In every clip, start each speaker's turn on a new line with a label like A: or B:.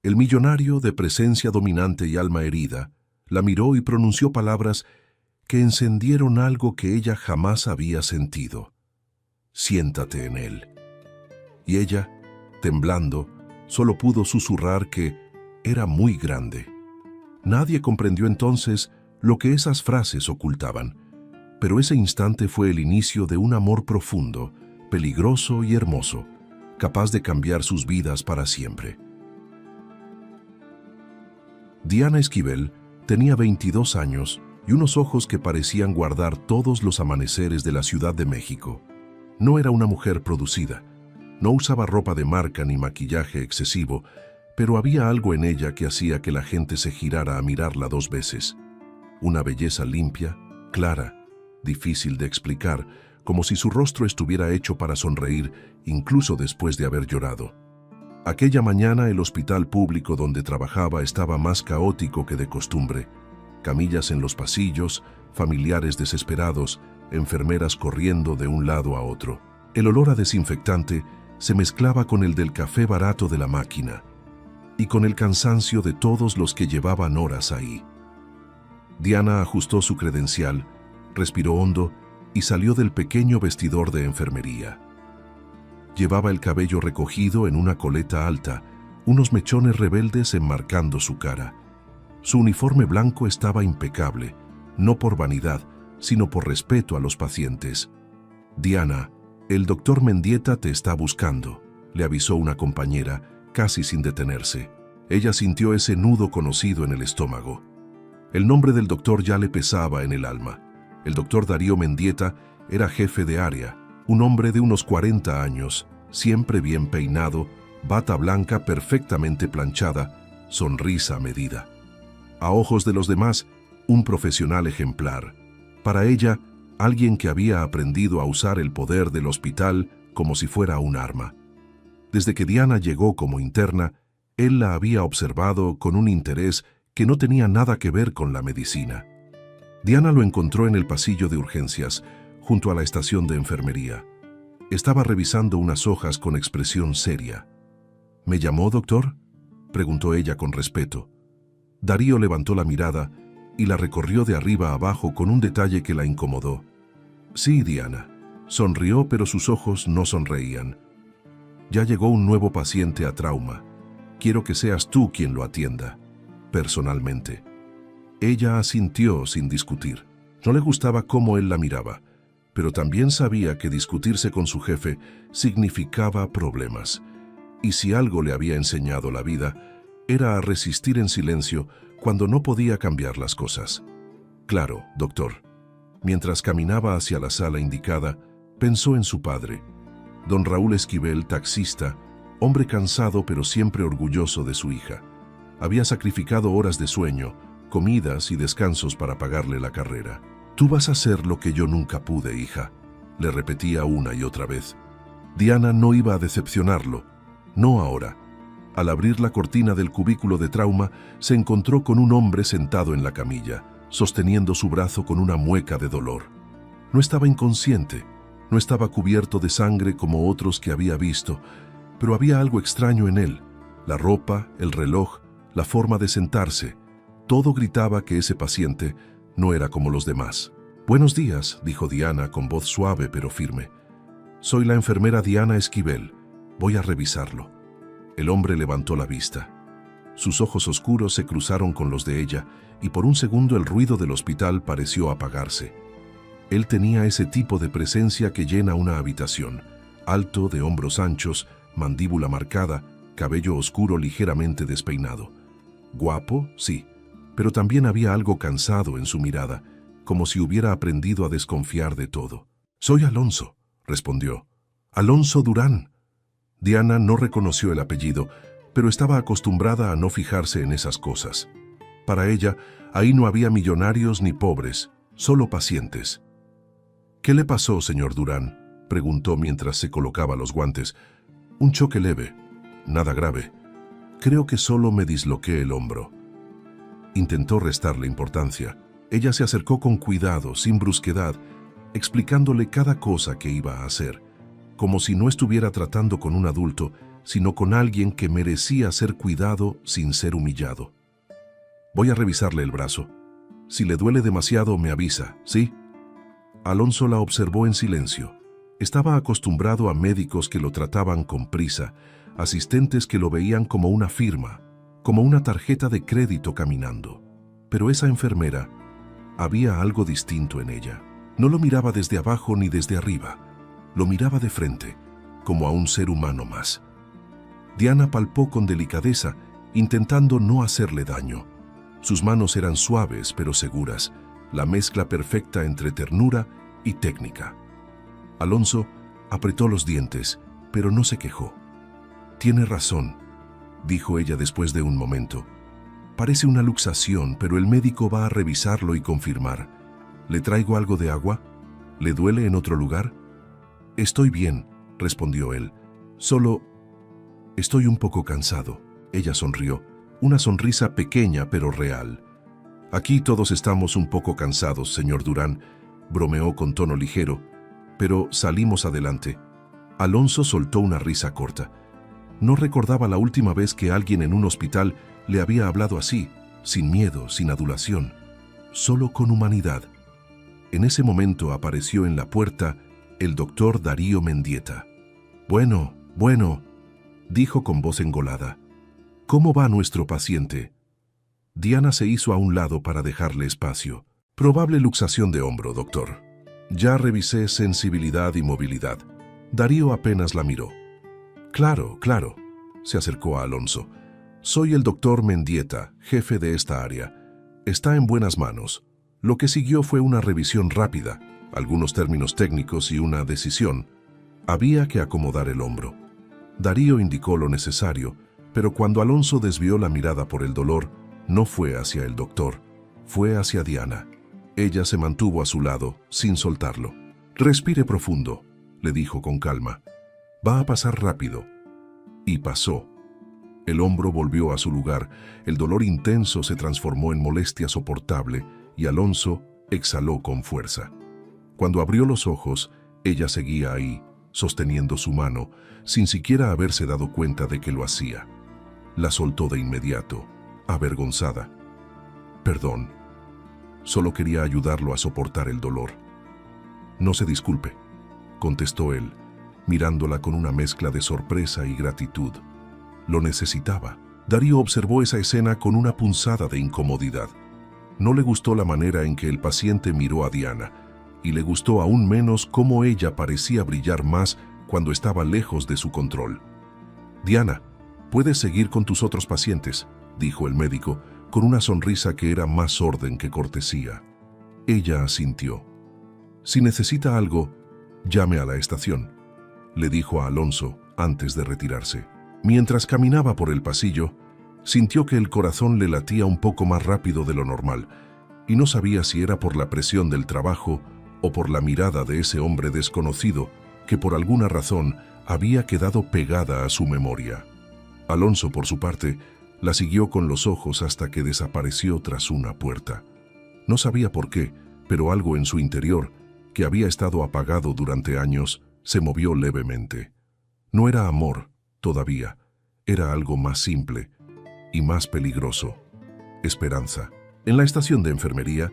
A: El millonario, de presencia dominante y alma herida, la miró y pronunció palabras que encendieron algo que ella jamás había sentido. «Siéntate en él». Y ella, temblando, solo pudo susurrar que era muy grande. Nadie comprendió entonces lo que esas frases ocultaban, pero ese instante fue el inicio de un amor profundo, peligroso y hermoso, capaz de cambiar sus vidas para siempre. Diana Esquivel tenía 22 años y unos ojos que parecían guardar todos los amaneceres de la Ciudad de México. No era una mujer producida, no usaba ropa de marca ni maquillaje excesivo, pero había algo en ella que hacía que la gente se girara a mirarla 2 veces. Una belleza limpia, clara, difícil de explicar, como si su rostro estuviera hecho para sonreír incluso después de haber llorado. Aquella mañana el hospital público donde trabajaba estaba más caótico que de costumbre. Camillas en los pasillos, familiares desesperados, enfermeras corriendo de un lado a otro. El olor a desinfectante se mezclaba con el del café barato de la máquina y con el cansancio de todos los que llevaban horas ahí. Diana ajustó su credencial, respiró hondo y salió del pequeño vestidor de enfermería. Llevaba el cabello recogido en una coleta alta, unos mechones rebeldes enmarcando su cara. Su uniforme blanco estaba impecable, no por vanidad, sino por respeto a los pacientes. «Diana, el doctor Mendieta te está buscando», le avisó una compañera, casi sin detenerse. Ella sintió ese nudo conocido en el estómago. El nombre del doctor ya le pesaba en el alma. El doctor Darío Mendieta era jefe de área, un hombre de unos 40 años, siempre bien peinado, bata blanca perfectamente planchada, sonrisa medida. A ojos de los demás, un profesional ejemplar. Para ella, alguien que había aprendido a usar el poder del hospital como si fuera un arma. Desde que Diana llegó como interna, él la había observado con un interés que no tenía nada que ver con la medicina. Diana lo encontró en el pasillo de urgencias, junto a la estación de enfermería. Estaba revisando unas hojas con expresión seria. «¿Me llamó, doctor?», preguntó ella con respeto. Darío levantó la mirada y la recorrió de arriba a abajo con un detalle que la incomodó. «Sí, Diana». Sonrió, pero sus ojos no sonreían. «Ya llegó un nuevo paciente a trauma. Quiero que seas tú quien lo atienda, personalmente». Ella asintió sin discutir. No le gustaba cómo él la miraba, pero también sabía que discutirse con su jefe significaba problemas. Y si algo le había enseñado la vida, era a resistir en silencio cuando no podía cambiar las cosas. «Claro, doctor». Mientras caminaba hacia la sala indicada, pensó en su padre, don Raúl Esquivel, taxista, hombre cansado pero siempre orgulloso de su hija. Había sacrificado horas de sueño, comidas y descansos para pagarle la carrera. «Tú vas a hacer lo que yo nunca pude, hija», le repetía una y otra vez. Diana no iba a decepcionarlo, no ahora. Al abrir la cortina del cubículo de trauma, se encontró con un hombre sentado en la camilla, sosteniendo su brazo con una mueca de dolor. No estaba inconsciente, no estaba cubierto de sangre como otros que había visto, pero había algo extraño en él. La ropa, el reloj, la forma de sentarse, todo gritaba que ese paciente no era como los demás. «Buenos días», dijo Diana con voz suave pero firme. «Soy la enfermera Diana Esquivel. Voy a revisarlo». El hombre levantó la vista. Sus ojos oscuros se cruzaron con los de ella y por un segundo el ruido del hospital pareció apagarse. Él tenía ese tipo de presencia que llena una habitación. Alto, de hombros anchos, mandíbula marcada, cabello oscuro ligeramente despeinado. Guapo, sí, pero también había algo cansado en su mirada, como si hubiera aprendido a desconfiar de todo. «Soy Alonso», respondió. «Alonso Durán». Diana no reconoció el apellido, pero estaba acostumbrada a no fijarse en esas cosas. Para ella, ahí no había millonarios ni pobres, solo pacientes. «¿Qué le pasó, señor Durán?», preguntó mientras se colocaba los guantes. «Un choque leve, nada grave. Creo que solo me disloqué el hombro». Intentó restarle importancia. Ella se acercó con cuidado, sin brusquedad, explicándole cada cosa que iba a hacer, como si no estuviera tratando con un adulto, sino con alguien que merecía ser cuidado sin ser humillado. Voy a revisarle el brazo. Si le duele demasiado, me avisa, ¿sí? Alonso la observó en silencio. Estaba acostumbrado a médicos que lo trataban con prisa, asistentes que lo veían como una firma, como una tarjeta de crédito caminando. Pero esa enfermera, había algo distinto en ella. No lo miraba desde abajo ni desde arriba. Lo miraba de frente, como a un ser humano más. Diana palpó con delicadeza, intentando no hacerle daño. Sus manos eran suaves pero seguras, la mezcla perfecta entre ternura y técnica. Alonso apretó los dientes, pero no se quejó. «Tiene razón», dijo ella después de un momento. «Parece una luxación, pero el médico va a revisarlo y confirmar. ¿Le traigo algo de agua? ¿Le duele en otro lugar?» «Estoy bien», respondió él. «Solo estoy un poco cansado». Ella sonrió, una sonrisa pequeña pero real. «Aquí todos estamos un poco cansados, señor Durán», bromeó con tono ligero, «pero salimos adelante». Alonso soltó una risa corta. No recordaba la última vez que alguien en un hospital le había hablado así, sin miedo, sin adulación, solo con humanidad. En ese momento apareció en la puerta el doctor Darío Mendieta. «Bueno», dijo con voz engolada. «¿Cómo va nuestro paciente?» Diana se hizo a un lado para dejarle espacio. «Probable luxación de hombro, doctor. Ya revisé sensibilidad y movilidad». Darío apenas la miró. «Claro», se acercó a Alonso. «Soy el doctor Mendieta, jefe de esta área. Está en buenas manos». Lo que siguió fue una revisión rápida, algunos términos técnicos y una decisión. Había que acomodar el hombro. Darío indicó lo necesario, pero cuando Alonso desvió la mirada por el dolor, no fue hacia el doctor, fue hacia Diana. Ella se mantuvo a su lado, sin soltarlo. «Respire profundo», le dijo con calma. «Va a pasar rápido». Y pasó. El hombro volvió a su lugar, el dolor intenso se transformó en molestia soportable y Alonso exhaló con fuerza. Cuando abrió los ojos, ella seguía ahí, sosteniendo su mano, sin siquiera haberse dado cuenta de que lo hacía. La soltó de inmediato, avergonzada. «Perdón, solo quería ayudarlo a soportar el dolor». «No se disculpe», contestó él, mirándola con una mezcla de sorpresa y gratitud. Lo necesitaba. Darío observó esa escena con una punzada de incomodidad. No le gustó la manera en que el paciente miró a Diana, y le gustó aún menos cómo ella parecía brillar más cuando estaba lejos de su control. «Diana, puedes seguir con tus otros pacientes», dijo el médico, con una sonrisa que era más orden que cortesía. Ella asintió. «Si necesita algo, llame a la estación», le dijo a Alonso antes de retirarse. Mientras caminaba por el pasillo, sintió que el corazón le latía un poco más rápido de lo normal, y no sabía si era por la presión del trabajo o por la mirada de ese hombre desconocido que por alguna razón había quedado pegada a su memoria. Alonso, por su parte, la siguió con los ojos hasta que desapareció tras una puerta. No sabía por qué, pero algo en su interior, que había estado apagado durante años, se movió levemente. No era amor, todavía, era algo más simple y más peligroso. Esperanza. En la estación de enfermería,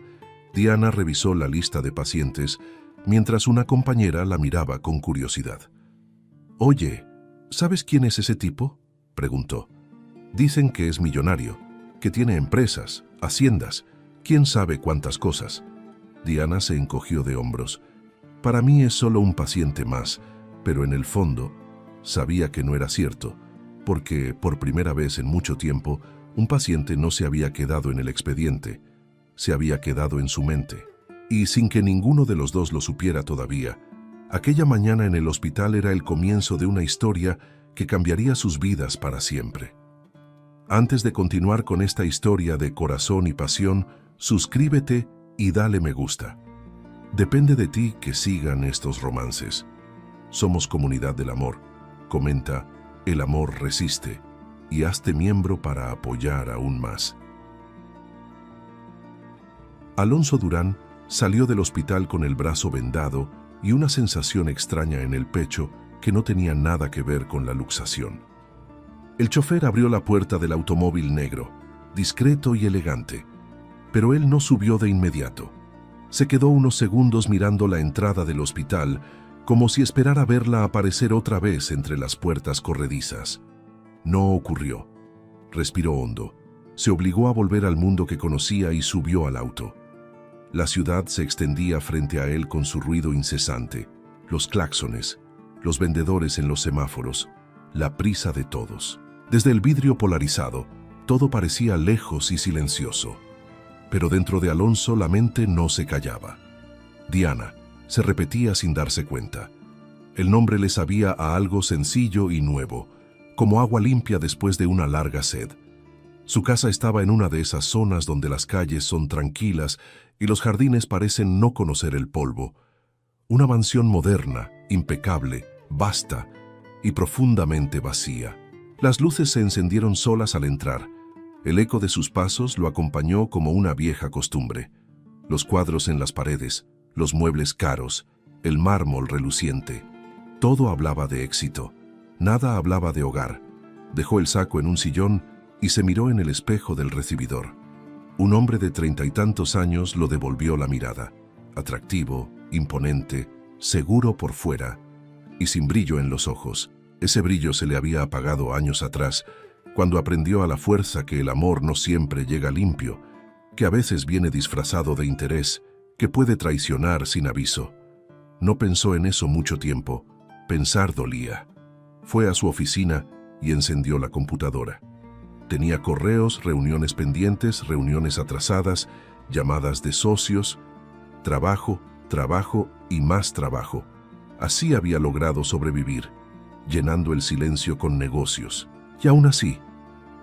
A: Diana revisó la lista de pacientes mientras una compañera la miraba con curiosidad. «Oye, ¿sabes quién es ese tipo?», preguntó. «Dicen que es millonario, que tiene empresas, haciendas, quién sabe cuántas cosas». Diana se encogió de hombros. «Para mí es solo un paciente más», pero en el fondo sabía que no era cierto, porque por primera vez en mucho tiempo un paciente no se había quedado en el expediente, se había quedado en su mente. Y sin que ninguno de los dos lo supiera todavía, aquella mañana en el hospital era el comienzo de una historia que cambiaría sus vidas para siempre. Antes de continuar con esta historia de corazón y pasión, suscríbete y dale me gusta. Depende de ti que sigan estos romances. Somos comunidad del amor. Comenta, el amor resiste, y hazte miembro para apoyar aún más. Alonso Durán salió del hospital con el brazo vendado y una sensación extraña en el pecho que no tenía nada que ver con la luxación. El chofer abrió la puerta del automóvil negro, discreto y elegante, pero él no subió de inmediato. Se quedó unos segundos mirando la entrada del hospital, como si esperara verla aparecer otra vez entre las puertas corredizas. No ocurrió. Respiró hondo. Se obligó a volver al mundo que conocía y subió al auto. La ciudad se extendía frente a él con su ruido incesante, los claxones, los vendedores en los semáforos, la prisa de todos. Desde el vidrio polarizado, todo parecía lejos y silencioso. Pero dentro de Alonso la mente no se callaba. Diana se repetía sin darse cuenta. El nombre le sabía a algo sencillo y nuevo, como agua limpia después de una larga sed. Su casa estaba en una de esas zonas donde las calles son tranquilas y los jardines parecen no conocer el polvo. Una mansión moderna, impecable, vasta y profundamente vacía. Las luces se encendieron solas al entrar. El eco de sus pasos lo acompañó como una vieja costumbre. Los cuadros en las paredes, los muebles caros, el mármol reluciente. Todo hablaba de éxito. Nada hablaba de hogar. Dejó el saco en un sillón y se miró en el espejo del recibidor. Un hombre de 30 y tantos años lo devolvió la mirada. Atractivo, imponente, seguro por fuera y sin brillo en los ojos. Ese brillo se le había apagado años atrás, cuando aprendió a la fuerza que el amor no siempre llega limpio, que a veces viene disfrazado de interés, que puede traicionar sin aviso. No pensó en eso mucho tiempo. Pensar dolía. Fue a su oficina y encendió la computadora. Tenía correos, reuniones pendientes, reuniones atrasadas, llamadas de socios, trabajo, trabajo y más trabajo. Así había logrado sobrevivir, llenando el silencio con negocios. Y aún así,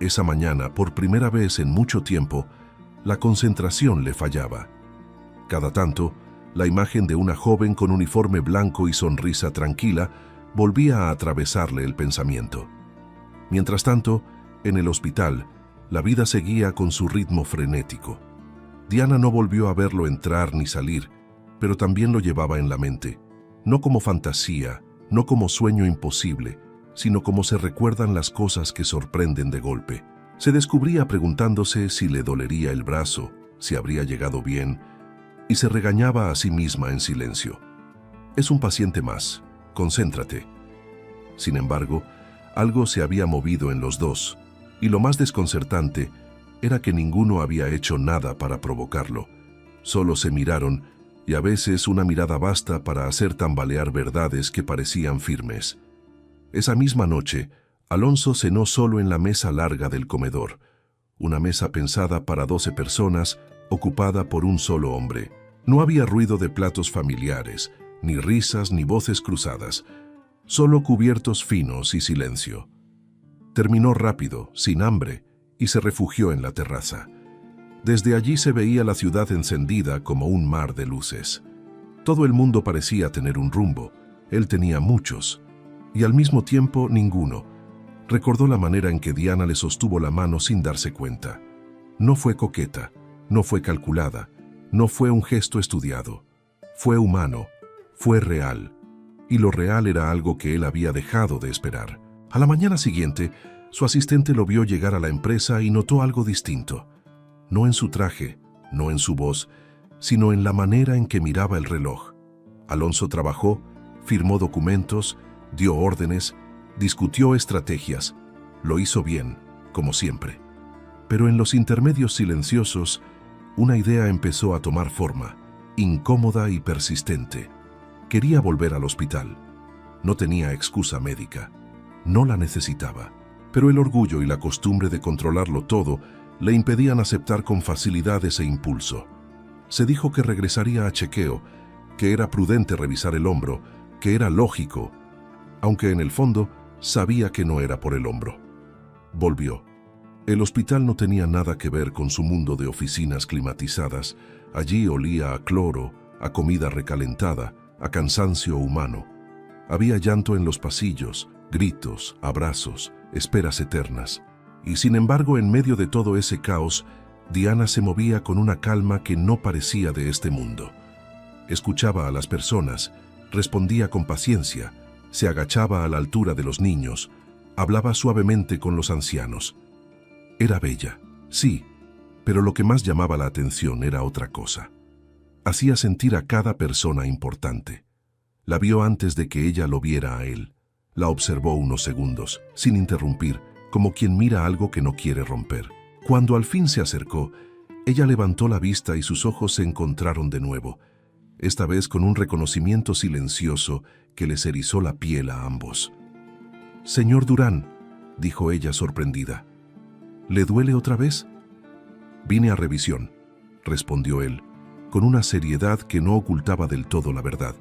A: esa mañana, por primera vez en mucho tiempo, la concentración le fallaba. Cada tanto, la imagen de una joven con uniforme blanco y sonrisa tranquila volvía a atravesarle el pensamiento. Mientras tanto, en el hospital, la vida seguía con su ritmo frenético. Diana no volvió a verlo entrar ni salir, pero también lo llevaba en la mente, no como fantasía, no como sueño imposible, sino como se recuerdan las cosas que sorprenden de golpe. Se descubría preguntándose si le dolería el brazo, si habría llegado bien, y se regañaba a sí misma en silencio. Es un paciente más, concéntrate. Sin embargo, algo se había movido en los dos, y lo más desconcertante era que ninguno había hecho nada para provocarlo. Solo se miraron, y a veces una mirada basta para hacer tambalear verdades que parecían firmes. Esa misma noche, Alonso cenó solo en la mesa larga del comedor, una mesa pensada para 12 personas, ocupada por un solo hombre. No había ruido de platos familiares, ni risas ni voces cruzadas, solo cubiertos finos y silencio. Terminó rápido, sin hambre, y se refugió en la terraza. Desde allí se veía la ciudad encendida como un mar de luces. Todo el mundo parecía tener un rumbo. Él tenía muchos, y al mismo tiempo ninguno. Recordó la manera en que Diana le sostuvo la mano sin darse cuenta. No fue coqueta, no fue calculada, no fue un gesto estudiado. Fue humano, fue real, y lo real era algo que él había dejado de esperar. A la mañana siguiente, su asistente lo vio llegar a la empresa y notó algo distinto. No en su traje, no en su voz, sino en la manera en que miraba el reloj. Alonso trabajó, firmó documentos, dio órdenes, discutió estrategias. Lo hizo bien, como siempre. Pero en los intermedios silenciosos, una idea empezó a tomar forma, incómoda y persistente. Quería volver al hospital. No tenía excusa médica. No la necesitaba. Pero el orgullo y la costumbre de controlarlo todo le impedían aceptar con facilidad ese impulso. Se dijo que regresaría a chequeo, que era prudente revisar el hombro, que era lógico, aunque en el fondo sabía que no era por el hombro. Volvió. El hospital no tenía nada que ver con su mundo de oficinas climatizadas. Allí olía a cloro, a comida recalentada, a cansancio humano. Había llanto en los pasillos, gritos, abrazos, esperas eternas. Y sin embargo, en medio de todo ese caos, Diana se movía con una calma que no parecía de este mundo. Escuchaba a las personas, respondía con paciencia, se agachaba a la altura de los niños, Hablaba suavemente con los ancianos. Era bella, sí, pero lo que más llamaba la atención era otra cosa. Hacía sentir a cada persona importante. La vio antes de que ella lo viera a él. La observó unos segundos, sin interrumpir, como quien mira algo que no quiere romper. Cuando al fin se acercó, ella levantó la vista y sus ojos se encontraron de nuevo, esta vez con un reconocimiento silencioso que les erizó la piel a ambos. «Señor Durán», dijo ella sorprendida, «¿le duele otra vez?» «Vine a revisión», respondió él, con una seriedad que no ocultaba del todo la verdad.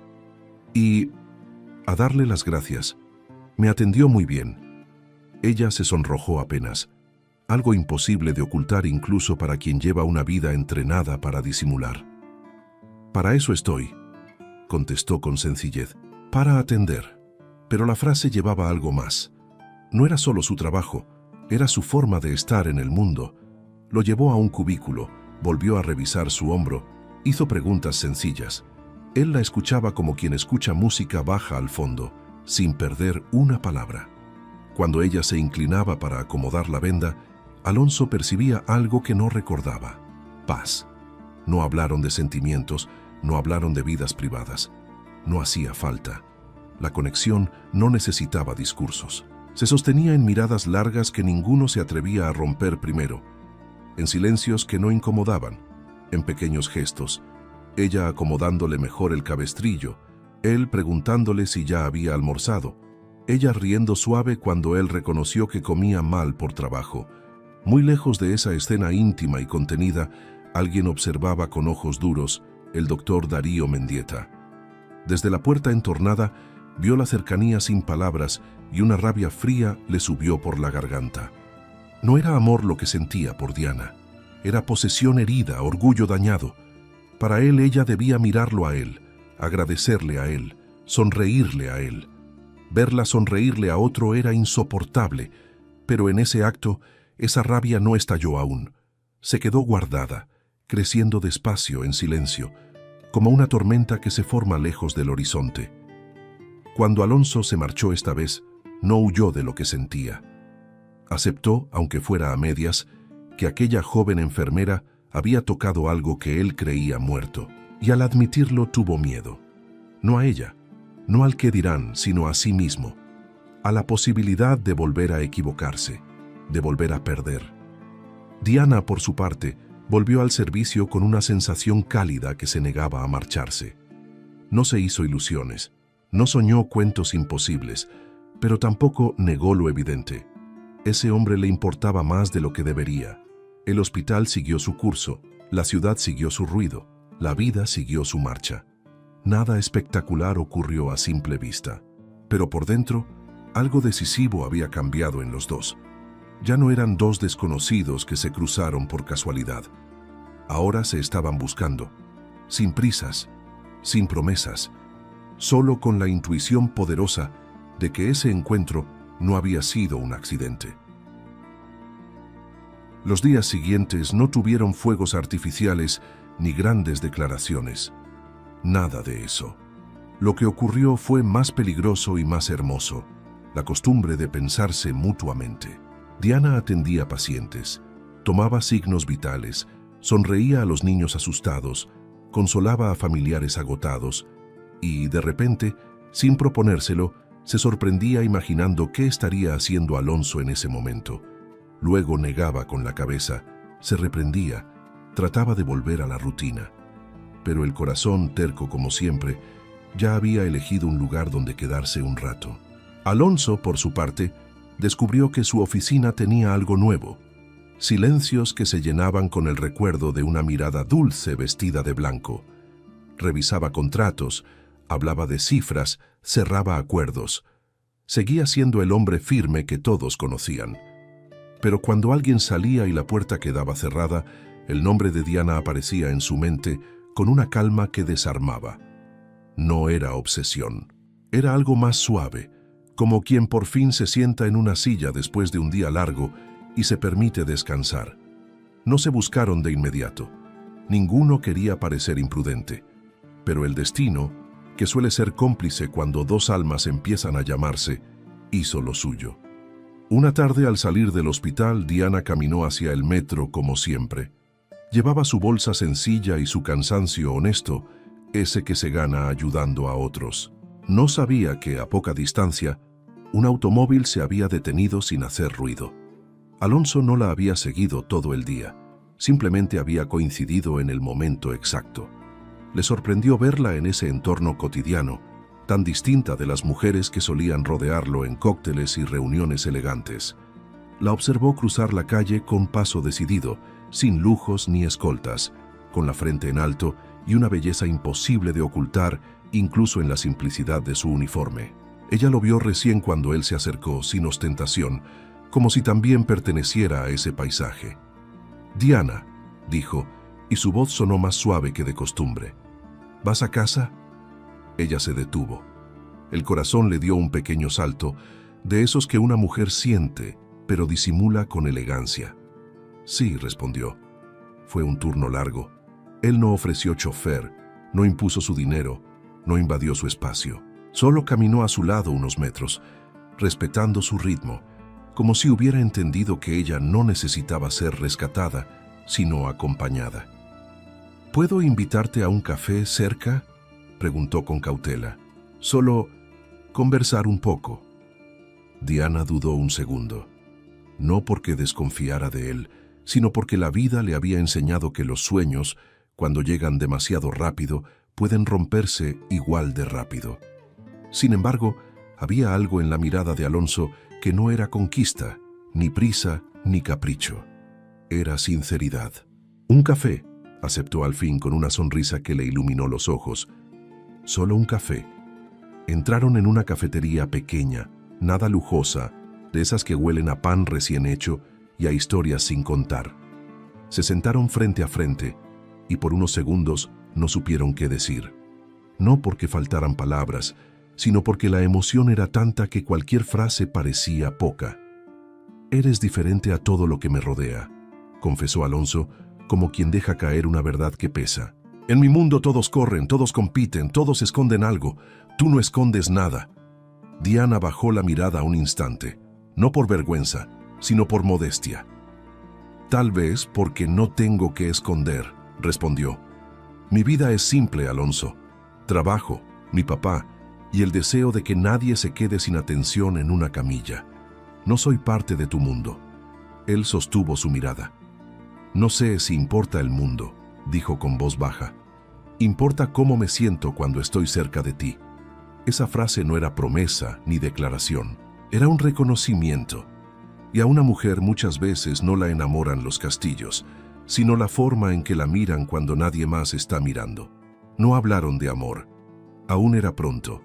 A: «Y a darle las gracias. Me atendió muy bien». Ella se sonrojó apenas, algo imposible de ocultar incluso para quien lleva una vida entrenada para disimular. «Para eso estoy», contestó con sencillez, «para atender». Pero la frase llevaba algo más. No era solo su trabajo, era su forma de estar en el mundo. Lo llevó a un cubículo, volvió a revisar su hombro, hizo preguntas sencillas. Él la escuchaba como quien escucha música baja al fondo, sin perder una palabra. Cuando ella se inclinaba para acomodar la venda, Alonso percibía algo que no recordaba: paz. No hablaron de sentimientos, no hablaron de vidas privadas. No hacía falta. La conexión no necesitaba discursos. Se sostenía en miradas largas que ninguno se atrevía a romper primero, en silencios que no incomodaban, en pequeños gestos, ella acomodándole mejor el cabestrillo, él preguntándole si ya había almorzado, ella riendo suave cuando él reconoció que comía mal por trabajo. Muy lejos de esa escena íntima y contenida, alguien observaba con ojos duros el doctor Darío Mendieta. Desde la puerta entornada, vio la cercanía sin palabras y una rabia fría le subió por la garganta. No era amor lo que sentía por Diana, era posesión herida, orgullo dañado. Para él ella debía mirarlo a él, agradecerle a él, sonreírle a él. Verla sonreírle a otro era insoportable, pero en ese acto esa rabia no estalló aún. Se quedó guardada, creciendo despacio en silencio, como una tormenta que se forma lejos del horizonte. Cuando Alonso se marchó esta vez, no huyó de lo que sentía. Aceptó, aunque fuera a medias, que aquella joven enfermera había tocado algo que él creía muerto, y al admitirlo tuvo miedo. No a ella, no al que dirán, sino a sí mismo, a la posibilidad de volver a equivocarse, de volver a perder. Diana, por su parte, volvió al servicio con una sensación cálida que se negaba a marcharse. No se hizo ilusiones, no soñó cuentos imposibles, pero tampoco negó lo evidente. Ese hombre le importaba más de lo que debería. El hospital siguió su curso, la ciudad siguió su ruido, la vida siguió su marcha. Nada espectacular ocurrió a simple vista, pero por dentro, algo decisivo había cambiado en los dos. Ya no eran dos desconocidos que se cruzaron por casualidad. Ahora se estaban buscando, sin prisas, sin promesas, solo con la intuición poderosa de que ese encuentro no había sido un accidente. Los días siguientes no tuvieron fuegos artificiales ni grandes declaraciones. Nada de eso. Lo que ocurrió fue más peligroso y más hermoso, la costumbre de pensarse mutuamente. Diana atendía pacientes, tomaba signos vitales, sonreía a los niños asustados, consolaba a familiares agotados y, de repente, sin proponérselo, se sorprendía imaginando qué estaría haciendo Alonso en ese momento. Luego negaba con la cabeza, se reprendía, trataba de volver a la rutina. Pero el corazón, terco como siempre, ya había elegido un lugar donde quedarse un rato. Alonso, por su parte, descubrió que su oficina tenía algo nuevo. Silencios que se llenaban con el recuerdo de una mirada dulce vestida de blanco. Revisaba contratos, hablaba de cifras, cerraba acuerdos. Seguía siendo el hombre firme que todos conocían. Pero cuando alguien salía y la puerta quedaba cerrada, el nombre de Diana aparecía en su mente con una calma que desarmaba. No era obsesión, era algo más suave, como quien por fin se sienta en una silla después de un día largo y se permite descansar. No se buscaron de inmediato. Ninguno quería parecer imprudente. Pero el destino, que suele ser cómplice cuando dos almas empiezan a llamarse, hizo lo suyo. Una tarde, al salir del hospital, Diana caminó hacia el metro como siempre. Llevaba su bolsa sencilla y su cansancio honesto, ese que se gana ayudando a otros. No sabía que, a poca distancia, un automóvil se había detenido sin hacer ruido. Alonso no la había seguido todo el día, simplemente había coincidido en el momento exacto. Le sorprendió verla en ese entorno cotidiano, tan distinta de las mujeres que solían rodearlo en cócteles y reuniones elegantes. La observó cruzar la calle con paso decidido, sin lujos ni escoltas, con la frente en alto y una belleza imposible de ocultar, incluso en la simplicidad de su uniforme. Ella lo vio recién cuando él se acercó, sin ostentación, como si también perteneciera a ese paisaje. «Diana», dijo, y su voz sonó más suave que de costumbre. «¿Vas a casa?» Ella se detuvo. El corazón le dio un pequeño salto, de esos que una mujer siente, pero disimula con elegancia. «Sí», respondió. Fue un turno largo. Él no ofreció chofer, no impuso su dinero, no invadió su espacio. Solo caminó a su lado unos metros, respetando su ritmo, como si hubiera entendido que ella no necesitaba ser rescatada, sino acompañada. «¿Puedo invitarte a un café cerca?», preguntó con cautela. «Solo conversar un poco». Diana dudó un segundo. No porque desconfiara de él, sino porque la vida le había enseñado que los sueños, cuando llegan demasiado rápido, pueden romperse igual de rápido. Sin embargo, había algo en la mirada de Alonso que no era conquista, ni prisa, ni capricho. Era sinceridad. «Un café», aceptó al fin con una sonrisa que le iluminó los ojos. «Solo un café». Entraron en una cafetería pequeña, nada lujosa, de esas que huelen a pan recién hecho y a historias sin contar. Se sentaron frente a frente y por unos segundos no supieron qué decir. No porque faltaran palabras, sino porque la emoción era tanta que cualquier frase parecía poca. «Eres diferente a todo lo que me rodea», confesó Alonso, como quien deja caer una verdad que pesa. «En mi mundo todos corren, todos compiten, todos esconden algo. Tú no escondes nada». Diana bajó la mirada un instante, no por vergüenza, sino por modestia. «Tal vez porque no tengo que esconder», respondió. «Mi vida es simple, Alonso. Trabajo, mi papá, y el deseo de que nadie se quede sin atención en una camilla. No soy parte de tu mundo». Él sostuvo su mirada. «No sé si importa el mundo», dijo con voz baja. «Importa cómo me siento cuando estoy cerca de ti». Esa frase no era promesa ni declaración, era un reconocimiento. Y a una mujer muchas veces no la enamoran los castillos, sino la forma en que la miran cuando nadie más está mirando. No hablaron de amor. Aún era pronto.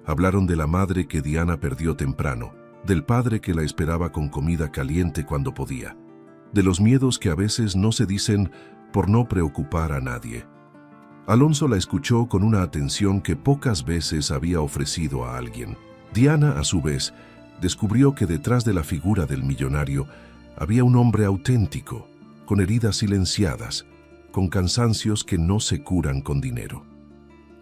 A: Hablaron de la madre que Diana perdió temprano, del padre que la esperaba con comida caliente cuando podía, de los miedos que a veces no se dicen por no preocupar a nadie. Alonso la escuchó con una atención que pocas veces había ofrecido a alguien. Diana, a su vez, descubrió que detrás de la figura del millonario había un hombre auténtico, con heridas silenciadas, con cansancios que no se curan con dinero.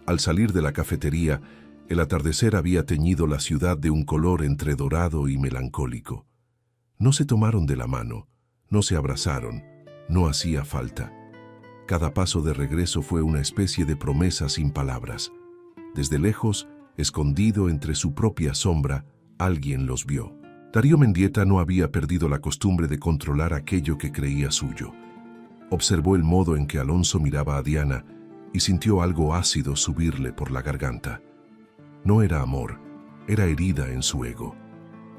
A: Al salir de la cafetería, el atardecer había teñido la ciudad de un color entre dorado y melancólico. No se tomaron de la mano, no se abrazaron, no hacía falta. Cada paso de regreso fue una especie de promesa sin palabras. Desde lejos, escondido entre su propia sombra, alguien los vio. Darío Mendieta no había perdido la costumbre de controlar aquello que creía suyo. Observó el modo en que Alonso miraba a Diana y sintió algo ácido subirle por la garganta. No era amor, era herida en su ego.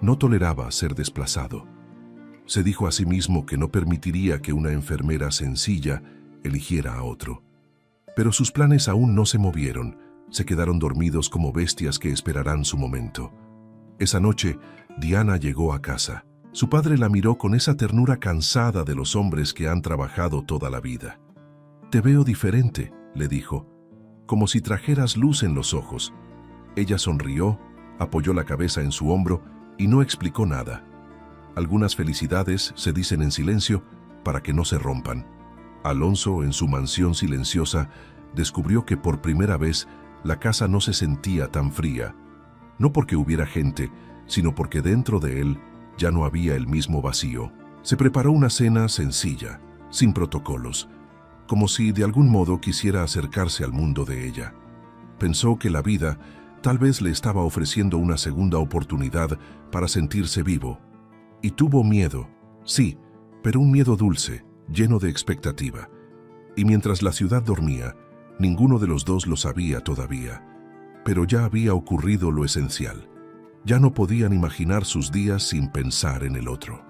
A: No toleraba ser desplazado. Se dijo a sí mismo que no permitiría que una enfermera sencilla eligiera a otro. Pero sus planes aún no se movieron, se quedaron dormidos como bestias que esperarán su momento. Esa noche, Diana llegó a casa. Su padre la miró con esa ternura cansada de los hombres que han trabajado toda la vida. «Te veo diferente», le dijo, «como si trajeras luz en los ojos». Ella sonrió, apoyó la cabeza en su hombro y no explicó nada. Algunas felicidades se dicen en silencio para que no se rompan. Alonso, en su mansión silenciosa, descubrió que por primera vez la casa no se sentía tan fría, no porque hubiera gente, sino porque dentro de él Ya no había el mismo vacío. Se preparó una cena sencilla, sin protocolos, como si de algún modo quisiera acercarse al mundo de ella. Pensó que la vida tal vez le estaba ofreciendo una segunda oportunidad para sentirse vivo. Y tuvo miedo, sí, pero un miedo dulce, lleno de expectativa. Y mientras la ciudad dormía, ninguno de los dos lo sabía todavía. Pero ya había ocurrido lo esencial. Ya no podían imaginar sus días sin pensar en el otro.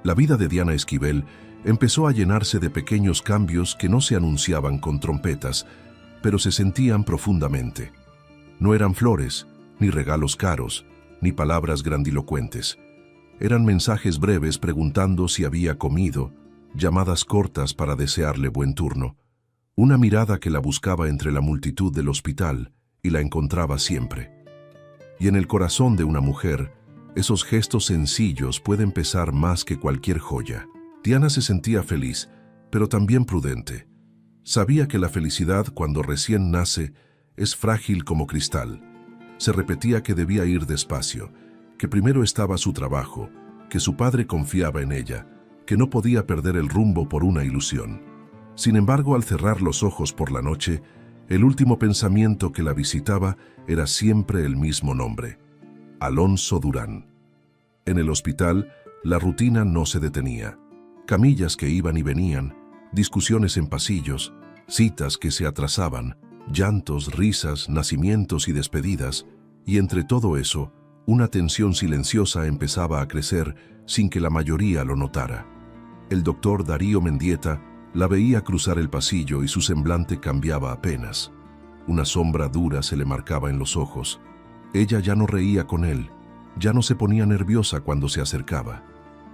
A: La vida de Diana Esquivel empezó a llenarse de pequeños cambios que no se anunciaban con trompetas, pero se sentían profundamente. No eran flores, ni regalos caros, ni palabras grandilocuentes. Eran mensajes breves preguntando si había comido, llamadas cortas para desearle buen turno, una mirada que la buscaba entre la multitud del hospital y la encontraba siempre. Y en el corazón de una mujer, esos gestos sencillos pueden pesar más que cualquier joya. Diana se sentía feliz, pero también prudente. Sabía que la felicidad, cuando recién nace, es frágil como cristal. Se repetía que debía ir despacio, que primero estaba su trabajo, que su padre confiaba en ella, que no podía perder el rumbo por una ilusión. Sin embargo, al cerrar los ojos por la noche, el último pensamiento que la visitaba era siempre el mismo nombre: Alonso Durán. En el hospital, la rutina no se detenía. Camillas que iban y venían, discusiones en pasillos, citas que se atrasaban, llantos, risas, nacimientos y despedidas, y entre todo eso, una tensión silenciosa empezaba a crecer sin que la mayoría lo notara. El doctor Darío Mendieta la veía cruzar el pasillo y su semblante cambiaba apenas. Una sombra dura se le marcaba en los ojos. Ella ya no reía con él, ya no se ponía nerviosa cuando se acercaba,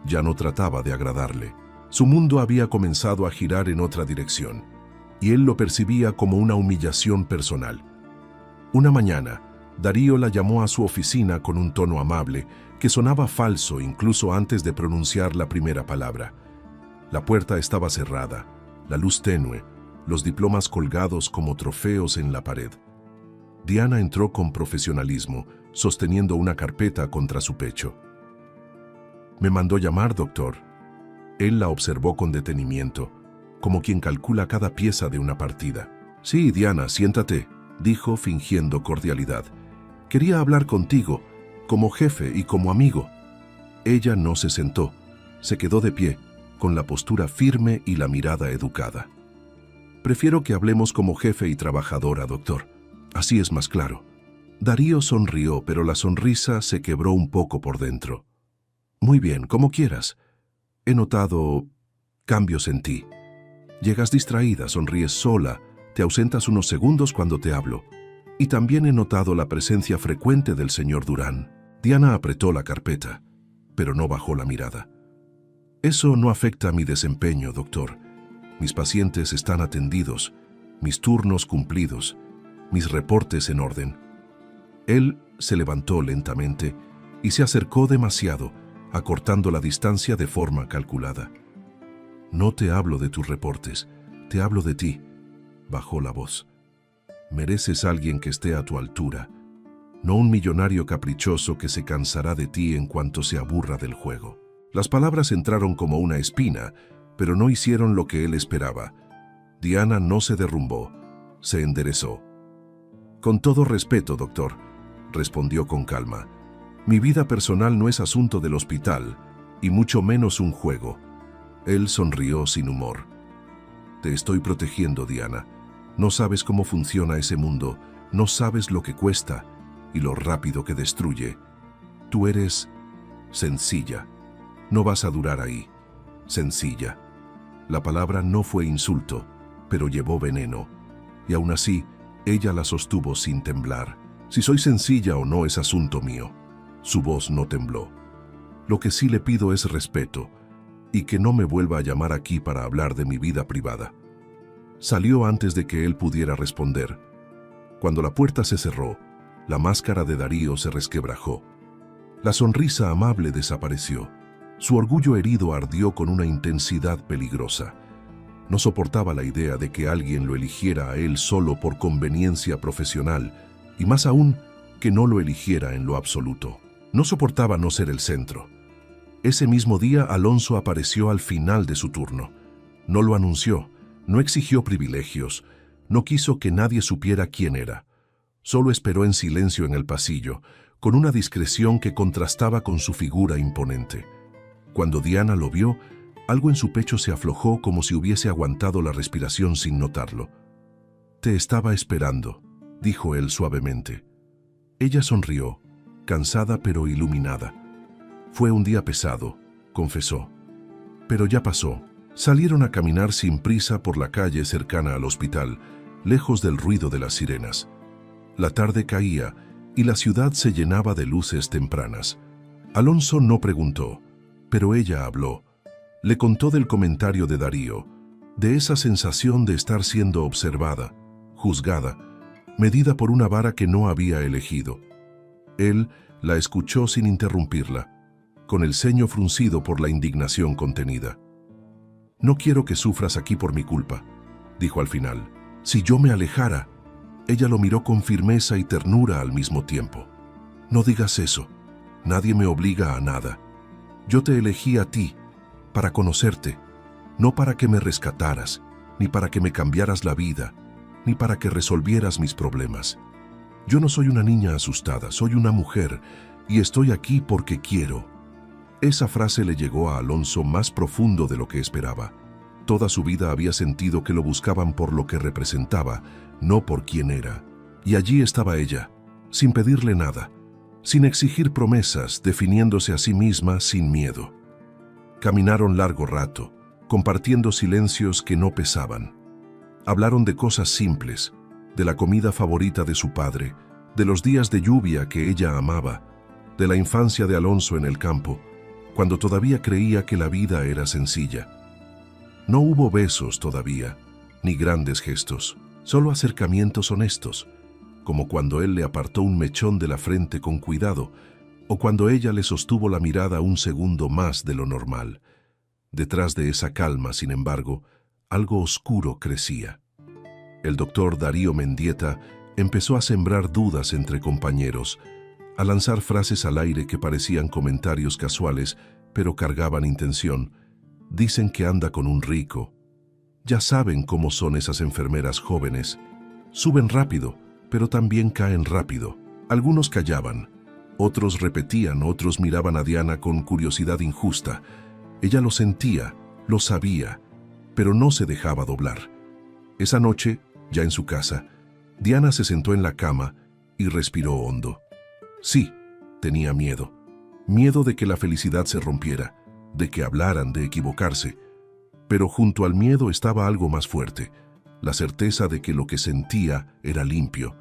A: ya no trataba de agradarle. Su mundo había comenzado a girar en otra dirección, y él lo percibía como una humillación personal. Una mañana, Darío la llamó a su oficina con un tono amable que sonaba falso incluso antes de pronunciar la primera palabra. La puerta estaba cerrada, la luz tenue, los diplomas colgados como trofeos en la pared. Diana entró con profesionalismo, sosteniendo una carpeta contra su pecho. «Me mandó llamar, doctor». Él la observó con detenimiento, como quien calcula cada pieza de una partida. «Sí, Diana, siéntate», dijo fingiendo cordialidad. «Quería hablar contigo, como jefe y como amigo». Ella no se sentó, se quedó de pie, con la postura firme y la mirada educada. «Prefiero que hablemos como jefe y trabajadora, doctor. Así es más claro». Darío sonrió, pero la sonrisa se quebró un poco por dentro. «Muy bien, como quieras. He notado cambios en ti. Llegas distraída, sonríes sola, te ausentas unos segundos cuando te hablo. Y también he notado la presencia frecuente del señor Durán». Diana apretó la carpeta, pero no bajó la mirada. «Eso no afecta a mi desempeño, doctor. Mis pacientes están atendidos, mis turnos cumplidos, mis reportes en orden». Él se levantó lentamente y se acercó demasiado, acortando la distancia de forma calculada. «No te hablo de tus reportes, te hablo de ti», bajó la voz. «Mereces a alguien que esté a tu altura, no un millonario caprichoso que se cansará de ti en cuanto se aburra del juego». Las palabras entraron como una espina, pero no hicieron lo que él esperaba. Diana no se derrumbó, se enderezó. «Con todo respeto, doctor», respondió con calma, «mi vida personal no es asunto del hospital, y mucho menos un juego». Él sonrió sin humor. «Te estoy protegiendo, Diana. No sabes cómo funciona ese mundo, no sabes lo que cuesta y lo rápido que destruye. Tú eres sencilla. No vas a durar ahí. Sencilla». La palabra no fue insulto, pero llevó veneno, y aún así, ella la sostuvo sin temblar. «Si soy sencilla o no es asunto mío». Su voz no tembló. «Lo que sí le pido es respeto, y que no me vuelva a llamar aquí para hablar de mi vida privada». Salió antes de que él pudiera responder. Cuando la puerta se cerró, la máscara de Darío se resquebrajó. La sonrisa amable desapareció. Su orgullo herido ardió con una intensidad peligrosa. No soportaba la idea de que alguien lo eligiera a él solo por conveniencia profesional, y más aún, que no lo eligiera en lo absoluto. No soportaba no ser el centro. Ese mismo día Alonso apareció al final de su turno. No lo anunció, no exigió privilegios, no quiso que nadie supiera quién era. Solo esperó en silencio en el pasillo, con una discreción que contrastaba con su figura imponente. Cuando Diana lo vio, algo en su pecho se aflojó como si hubiese aguantado la respiración sin notarlo. «Te estaba esperando», dijo él suavemente. Ella sonrió, cansada pero iluminada. «Fue un día pesado», confesó. «Pero ya pasó». Salieron a caminar sin prisa por la calle cercana al hospital, lejos del ruido de las sirenas. La tarde caía y la ciudad se llenaba de luces tempranas. Alonso no preguntó, pero ella habló. Le contó del comentario de Darío, de esa sensación de estar siendo observada, juzgada, medida por una vara que no había elegido. Él la escuchó sin interrumpirla, con el ceño fruncido por la indignación contenida. «No quiero que sufras aquí por mi culpa», dijo al final. «Si yo me alejara», ella lo miró con firmeza y ternura al mismo tiempo. «No digas eso. Nadie me obliga a nada. Yo te elegí a ti, para conocerte, no para que me rescataras, ni para que me cambiaras la vida, ni para que resolvieras mis problemas. Yo no soy una niña asustada, soy una mujer, y estoy aquí porque quiero». Esa frase le llegó a Alonso más profundo de lo que esperaba. Toda su vida había sentido que lo buscaban por lo que representaba, no por quién era. Y allí estaba ella, sin pedirle nada, sin exigir promesas, definiéndose a sí misma sin miedo. Caminaron largo rato, compartiendo silencios que no pesaban. Hablaron de cosas simples, de la comida favorita de su padre, de los días de lluvia que ella amaba, de la infancia de Alonso en el campo, cuando todavía creía que la vida era sencilla. No hubo besos todavía, ni grandes gestos, solo acercamientos honestos, como cuando él le apartó un mechón de la frente con cuidado, o cuando ella le sostuvo la mirada un segundo más de lo normal. Detrás de esa calma, sin embargo, algo oscuro crecía. El doctor Darío Mendieta empezó a sembrar dudas entre compañeros, a lanzar frases al aire que parecían comentarios casuales, pero cargaban intención. Dicen que anda con un rico. Ya saben cómo son esas enfermeras jóvenes. Suben rápido, pero también caen rápido. Algunos callaban, otros repetían, otros miraban a Diana con curiosidad injusta. Ella lo sentía, lo sabía, pero no se dejaba doblar. Esa noche, ya en su casa, Diana se sentó en la cama y respiró hondo. Sí, tenía miedo. Miedo de que la felicidad se rompiera, de que hablaran, de equivocarse. Pero junto al miedo estaba algo más fuerte, la certeza de que lo que sentía era limpio.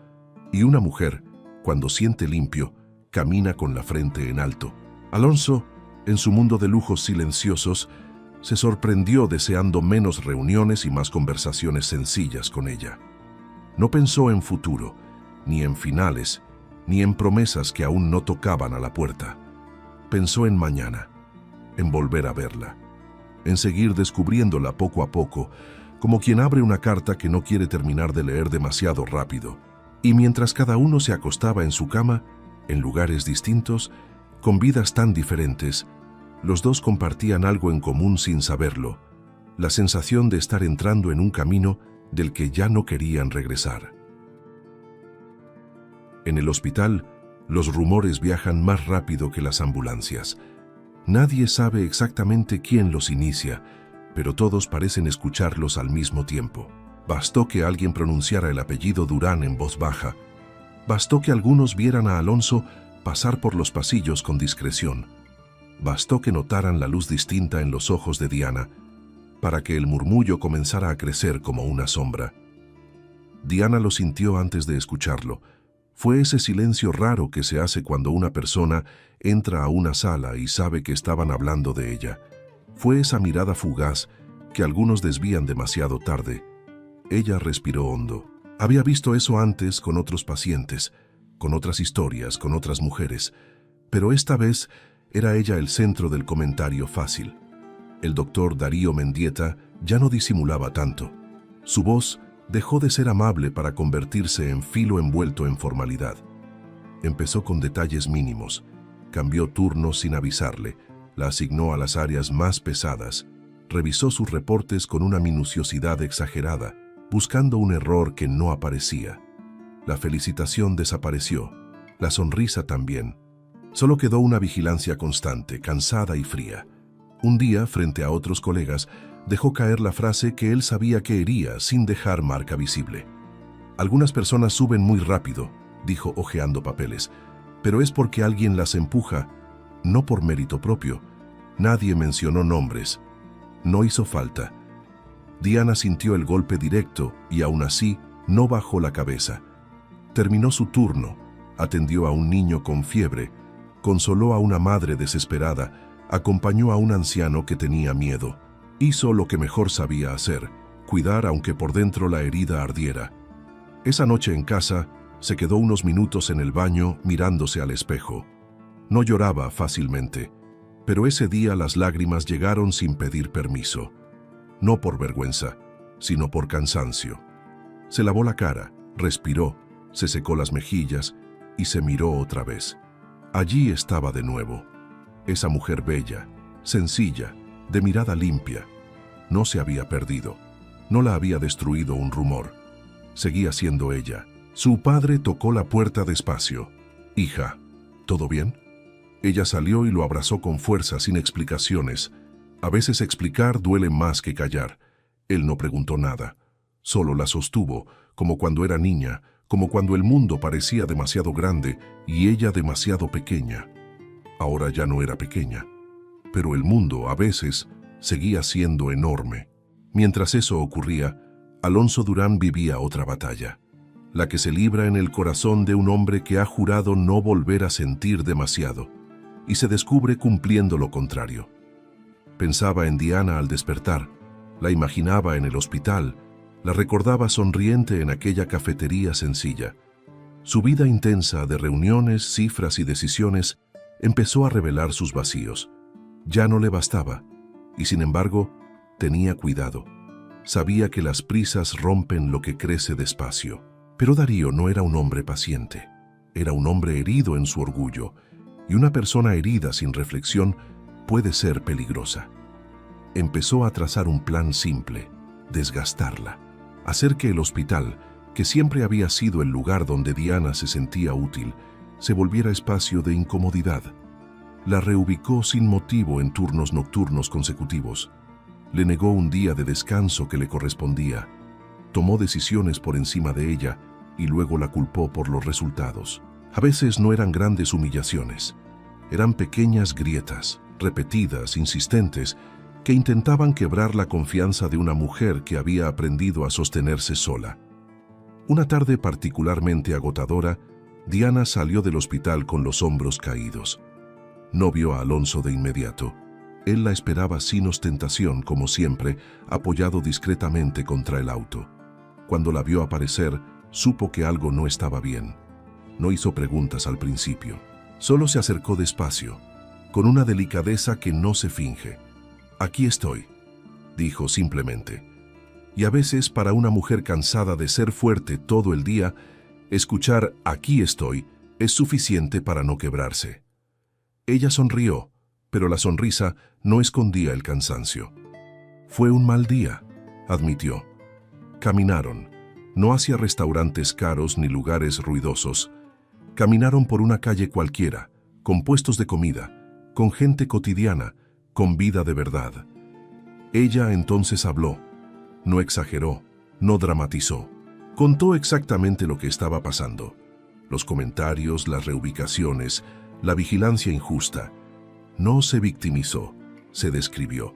A: Y una mujer, cuando siente limpio, camina con la frente en alto. Alonso, en su mundo de lujos silenciosos, se sorprendió deseando menos reuniones y más conversaciones sencillas con ella. No pensó en futuro, ni en finales, ni en promesas que aún no tocaban a la puerta. Pensó en mañana, en volver a verla, en seguir descubriéndola poco a poco, como quien abre una carta que no quiere terminar de leer demasiado rápido. Y mientras cada uno se acostaba en su cama, en lugares distintos, con vidas tan diferentes, los dos compartían algo en común sin saberlo, la sensación de estar entrando en un camino del que ya no querían regresar. En el hospital, los rumores viajan más rápido que las ambulancias. Nadie sabe exactamente quién los inicia, pero todos parecen escucharlos al mismo tiempo. Bastó que alguien pronunciara el apellido Durán en voz baja. Bastó que algunos vieran a Alonso pasar por los pasillos con discreción. Bastó que notaran la luz distinta en los ojos de Diana, para que el murmullo comenzara a crecer como una sombra. Diana lo sintió antes de escucharlo. Fue ese silencio raro que se hace cuando una persona entra a una sala y sabe que estaban hablando de ella. Fue esa mirada fugaz que algunos desvían demasiado tarde. Ella respiró hondo. Había visto eso antes con otros pacientes, con otras historias, con otras mujeres, pero esta vez era ella el centro del comentario fácil. El doctor Darío Mendieta ya no disimulaba tanto. Su voz dejó de ser amable para convertirse en filo envuelto en formalidad. Empezó con detalles mínimos. Cambió turnos sin avisarle, la asignó a las áreas más pesadas, revisó sus reportes con una minuciosidad exagerada, buscando un error que no aparecía. La felicitación desapareció, la sonrisa también. Solo quedó una vigilancia constante, cansada y fría. Un día, frente a otros colegas, dejó caer la frase que él sabía que hería sin dejar marca visible. Algunas personas suben muy rápido, dijo hojeando papeles, pero es porque alguien las empuja, no por mérito propio. Nadie mencionó nombres. No hizo falta. Diana sintió el golpe directo y aún así no bajó la cabeza. Terminó su turno, atendió a un niño con fiebre, consoló a una madre desesperada, acompañó a un anciano que tenía miedo. Hizo lo que mejor sabía hacer, cuidar aunque por dentro la herida ardiera. Esa noche en casa, se quedó unos minutos en el baño mirándose al espejo. No lloraba fácilmente, pero ese día las lágrimas llegaron sin pedir permiso. No por vergüenza, sino por cansancio. Se lavó la cara, respiró, se secó las mejillas y se miró otra vez. Allí estaba de nuevo. Esa mujer bella, sencilla, de mirada limpia. No se había perdido. No la había destruido un rumor. Seguía siendo ella. Su padre tocó la puerta despacio. «Hija, ¿todo bien?» Ella salió y lo abrazó con fuerza, sin explicaciones. A veces explicar duele más que callar. Él no preguntó nada. Solo la sostuvo, como cuando era niña, como cuando el mundo parecía demasiado grande y ella demasiado pequeña. Ahora ya no era pequeña, pero el mundo, a veces, seguía siendo enorme. Mientras eso ocurría, Alonso Durán vivía otra batalla, la que se libra en el corazón de un hombre que ha jurado no volver a sentir demasiado, y se descubre cumpliendo lo contrario. Pensaba en Diana al despertar, la imaginaba en el hospital, la recordaba sonriente en aquella cafetería sencilla. Su vida intensa de reuniones, cifras y decisiones empezó a revelar sus vacíos. Ya no le bastaba, y sin embargo, tenía cuidado. Sabía que las prisas rompen lo que crece despacio. Pero Darío no era un hombre paciente. Era un hombre herido en su orgullo, y una persona herida sin reflexión puede ser peligrosa. Empezó a trazar un plan simple: desgastarla, hacer que el hospital, que siempre había sido el lugar donde Diana se sentía útil, se volviera espacio de incomodidad. La reubicó sin motivo en turnos nocturnos consecutivos. Le negó un día de descanso que le correspondía. Tomó decisiones por encima de ella y luego la culpó por los resultados. A veces no eran grandes humillaciones. Eran pequeñas grietas, repetidas, insistentes, que intentaban quebrar la confianza de una mujer que había aprendido a sostenerse sola. Una tarde particularmente agotadora, Diana salió del hospital con los hombros caídos. No vio a Alonso de inmediato. Él la esperaba sin ostentación, como siempre, apoyado discretamente contra el auto. Cuando la vio aparecer, supo que algo no estaba bien. No hizo preguntas al principio. Solo se acercó despacio, con una delicadeza que no se finge. «Aquí estoy», dijo simplemente. Y a veces, para una mujer cansada de ser fuerte todo el día, escuchar «aquí estoy» es suficiente para no quebrarse. Ella sonrió, pero la sonrisa no escondía el cansancio. «Fue un mal día», admitió. Caminaron, no hacia restaurantes caros ni lugares ruidosos. Caminaron por una calle cualquiera, con puestos de comida, con gente cotidiana, con vida de verdad. Ella entonces habló. No exageró, no dramatizó. Contó exactamente lo que estaba pasando. Los comentarios, las reubicaciones, la vigilancia injusta. No se victimizó, se describió.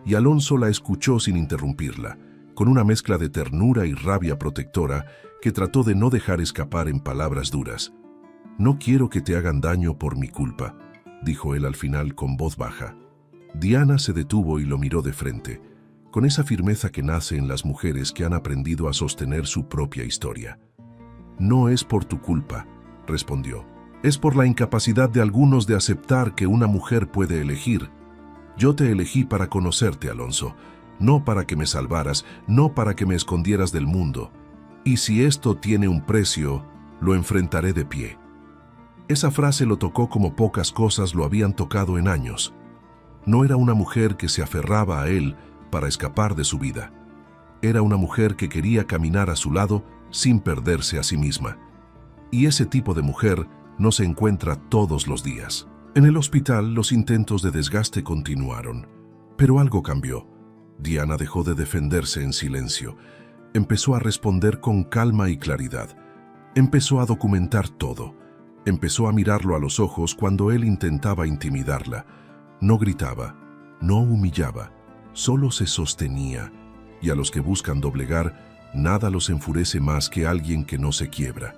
A: Y Alonso la escuchó sin interrumpirla, con una mezcla de ternura y rabia protectora que trató de no dejar escapar en palabras duras. «No quiero que te hagan daño por mi culpa», dijo él al final con voz baja. Diana se detuvo y lo miró de frente, con esa firmeza que nace en las mujeres que han aprendido a sostener su propia historia. «No es por tu culpa», respondió. «Es por la incapacidad de algunos de aceptar que una mujer puede elegir. Yo te elegí para conocerte, Alonso, no para que me salvaras, no para que me escondieras del mundo. Y si esto tiene un precio, lo enfrentaré de pie». Esa frase lo tocó como pocas cosas lo habían tocado en años. No era una mujer que se aferraba a él para escapar de su vida. Era una mujer que quería caminar a su lado sin perderse a sí misma. Y ese tipo de mujer no se encuentra todos los días. En el hospital, los intentos de desgaste continuaron, pero algo cambió. Diana dejó de defenderse en silencio. Empezó a responder con calma y claridad. Empezó a documentar todo. Empezó a mirarlo a los ojos cuando él intentaba intimidarla. No gritaba, no humillaba, solo se sostenía. Y a los que buscan doblegar, nada los enfurece más que alguien que no se quiebra.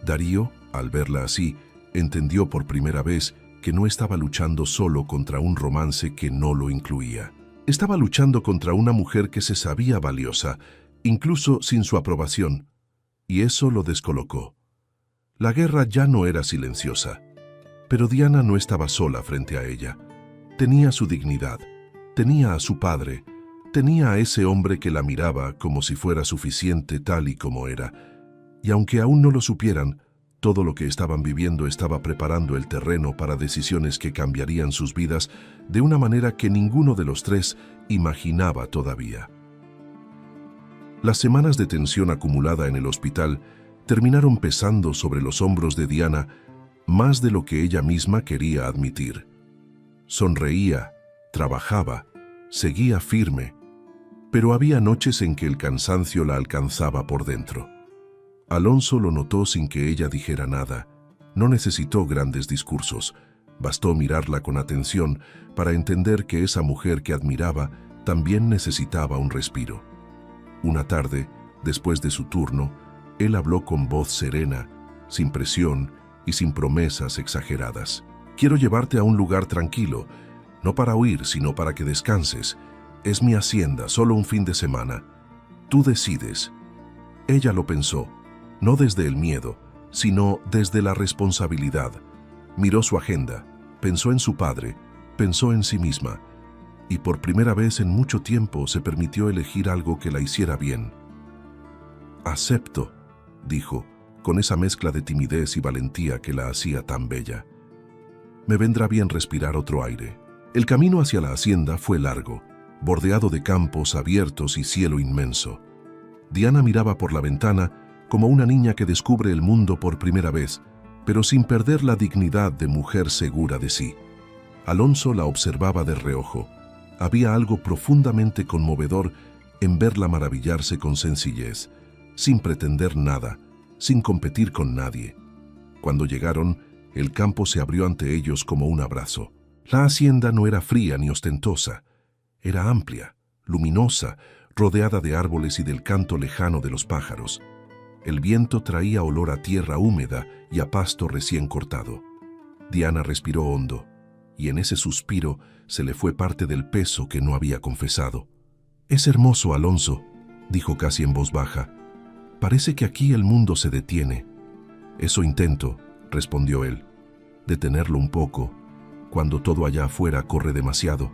A: Darío, al verla así, entendió por primera vez que no estaba luchando solo contra un romance que no lo incluía. Estaba luchando contra una mujer que se sabía valiosa, incluso sin su aprobación, y eso lo descolocó. La guerra ya no era silenciosa, pero Diana no estaba sola frente a ella. Tenía su dignidad, tenía a su padre, tenía a ese hombre que la miraba como si fuera suficiente tal y como era, y aunque aún no lo supieran, todo lo que estaban viviendo estaba preparando el terreno para decisiones que cambiarían sus vidas de una manera que ninguno de los tres imaginaba todavía. Las semanas de tensión acumulada en el hospital terminaron pesando sobre los hombros de Diana más de lo que ella misma quería admitir. Sonreía, trabajaba, seguía firme, pero había noches en que el cansancio la alcanzaba por dentro. Alonso lo notó sin que ella dijera nada. No necesitó grandes discursos. Bastó mirarla con atención para entender que esa mujer que admiraba también necesitaba un respiro. Una tarde, después de su turno, él habló con voz serena, sin presión y sin promesas exageradas. «Quiero llevarte a un lugar tranquilo, no para huir, sino para que descanses. Es mi hacienda, solo un fin de semana. Tú decides». Ella lo pensó. No desde el miedo, sino desde la responsabilidad. Miró su agenda, pensó en su padre, pensó en sí misma, y por primera vez en mucho tiempo se permitió elegir algo que la hiciera bien. «Acepto», dijo, con esa mezcla de timidez y valentía que la hacía tan bella. «Me vendrá bien respirar otro aire». El camino hacia la hacienda fue largo, bordeado de campos abiertos y cielo inmenso. Diana miraba por la ventana como una niña que descubre el mundo por primera vez, pero sin perder la dignidad de mujer segura de sí. Alonso la observaba de reojo. Había algo profundamente conmovedor en verla maravillarse con sencillez, sin pretender nada, sin competir con nadie. Cuando llegaron, el campo se abrió ante ellos como un abrazo. La hacienda no era fría ni ostentosa. Era amplia, luminosa, rodeada de árboles y del canto lejano de los pájaros. El viento traía olor a tierra húmeda y a pasto recién cortado. Diana respiró hondo, y en ese suspiro se le fue parte del peso que no había confesado. «Es hermoso, Alonso», dijo casi en voz baja. «Parece que aquí el mundo se detiene». «Eso intento», respondió él, «detenerlo un poco, cuando todo allá afuera corre demasiado».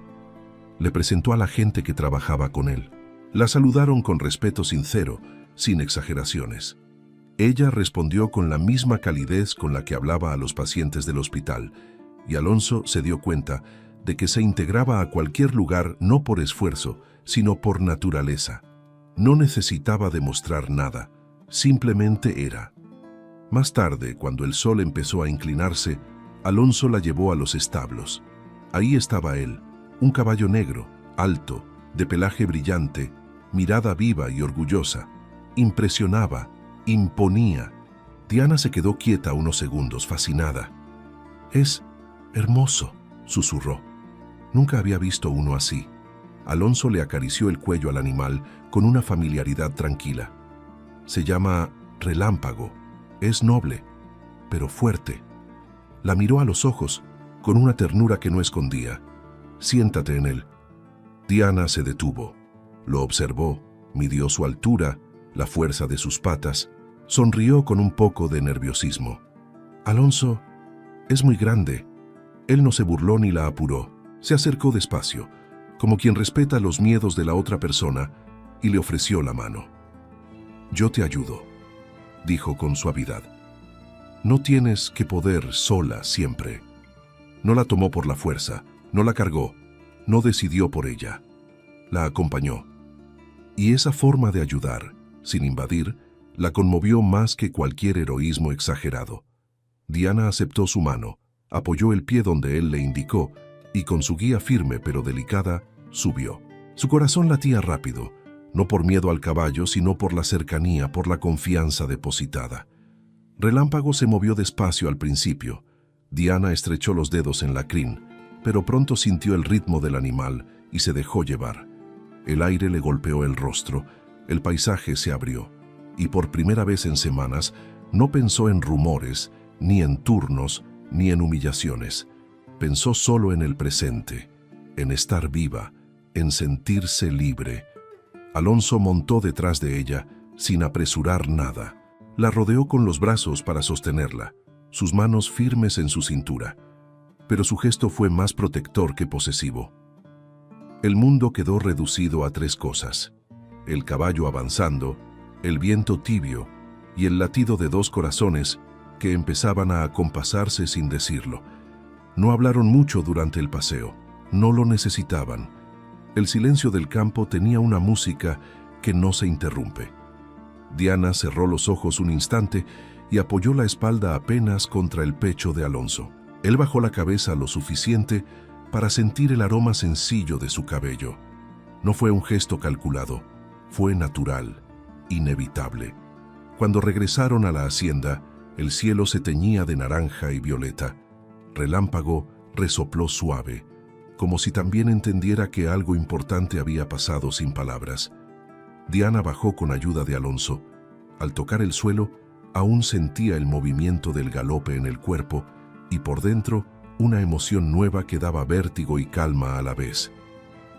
A: Le presentó a la gente que trabajaba con él. La saludaron con respeto sincero, sin exageraciones. Ella respondió con la misma calidez con la que hablaba a los pacientes del hospital, y Alonso se dio cuenta de que se integraba a cualquier lugar no por esfuerzo, sino por naturaleza. No necesitaba demostrar nada, simplemente era. Más tarde, cuando el sol empezó a inclinarse, Alonso la llevó a los establos. Ahí estaba él, un caballo negro, alto, de pelaje brillante, mirada viva y orgullosa. Impresionaba, imponía. Diana se quedó quieta unos segundos, fascinada. «Es hermoso», susurró. Nunca había visto uno así. Alonso le acarició el cuello al animal con una familiaridad tranquila. «Se llama Relámpago. Es noble, pero fuerte». La miró a los ojos, con una ternura que no escondía. «Siéntate en él». Diana se detuvo. Lo observó, midió su altura, la fuerza de sus patas, sonrió con un poco de nerviosismo. «Alonso es muy grande». Él no se burló ni la apuró. Se acercó despacio, como quien respeta los miedos de la otra persona, y le ofreció la mano. «Yo te ayudo», dijo con suavidad. No tienes que poder sola siempre. No la tomó por la fuerza, no la cargó, no decidió por ella. La acompañó. Y esa forma de ayudar, sin invadir, la conmovió más que cualquier heroísmo exagerado. Diana aceptó su mano, apoyó el pie donde él le indicó y con su guía firme pero delicada, subió. Su corazón latía rápido, no por miedo al caballo, sino por la cercanía, por la confianza depositada. Relámpago se movió despacio al principio. Diana estrechó los dedos en la crin, pero pronto sintió el ritmo del animal y se dejó llevar. El aire le golpeó el rostro, el paisaje se abrió, y por primera vez en semanas no pensó en rumores, ni en turnos, ni en humillaciones. Pensó solo en el presente, en estar viva, en sentirse libre. Alonso montó detrás de ella, sin apresurar nada. La rodeó con los brazos para sostenerla, sus manos firmes en su cintura. Pero su gesto fue más protector que posesivo. El mundo quedó reducido a 3 cosas: el caballo avanzando, el viento tibio y el latido de 2 corazones que empezaban a acompasarse sin decirlo. No hablaron mucho durante el paseo, no lo necesitaban. El silencio del campo tenía una música que no se interrumpe. Diana cerró los ojos un instante y apoyó la espalda apenas contra el pecho de Alonso. Él bajó la cabeza lo suficiente para sentir el aroma sencillo de su cabello. No fue un gesto calculado, fue natural, inevitable. Cuando regresaron a la hacienda, el cielo se teñía de naranja y violeta. Relámpago resopló suave, como si también entendiera que algo importante había pasado sin palabras. Diana bajó con ayuda de Alonso. Al tocar el suelo, aún sentía el movimiento del galope en el cuerpo y por dentro una emoción nueva que daba vértigo y calma a la vez.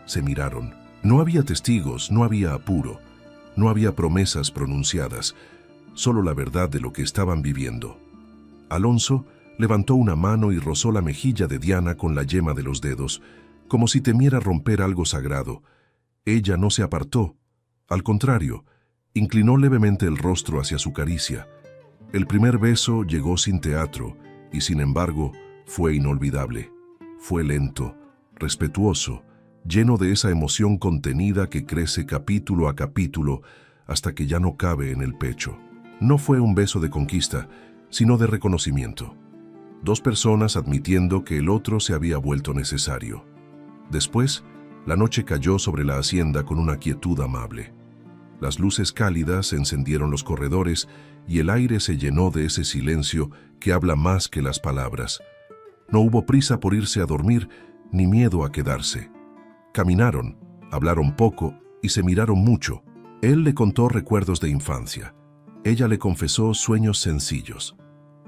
A: Se miraron. No había testigos, no había apuro, no había promesas pronunciadas, solo la verdad de lo que estaban viviendo. Alonso levantó una mano y rozó la mejilla de Diana con la yema de los dedos, como si temiera romper algo sagrado. Ella no se apartó. Al contrario, inclinó levemente el rostro hacia su caricia. El primer beso llegó sin teatro y, sin embargo, fue inolvidable. Fue lento, respetuoso, lleno de esa emoción contenida que crece capítulo a capítulo hasta que ya no cabe en el pecho. No fue un beso de conquista, sino de reconocimiento. 2 personas admitiendo que el otro se había vuelto necesario. Después, la noche cayó sobre la hacienda con una quietud amable. Las luces cálidas encendieron los corredores y el aire se llenó de ese silencio que habla más que las palabras. No hubo prisa por irse a dormir, ni miedo a quedarse. Caminaron, hablaron poco y se miraron mucho. Él le contó recuerdos de infancia. Ella le confesó sueños sencillos.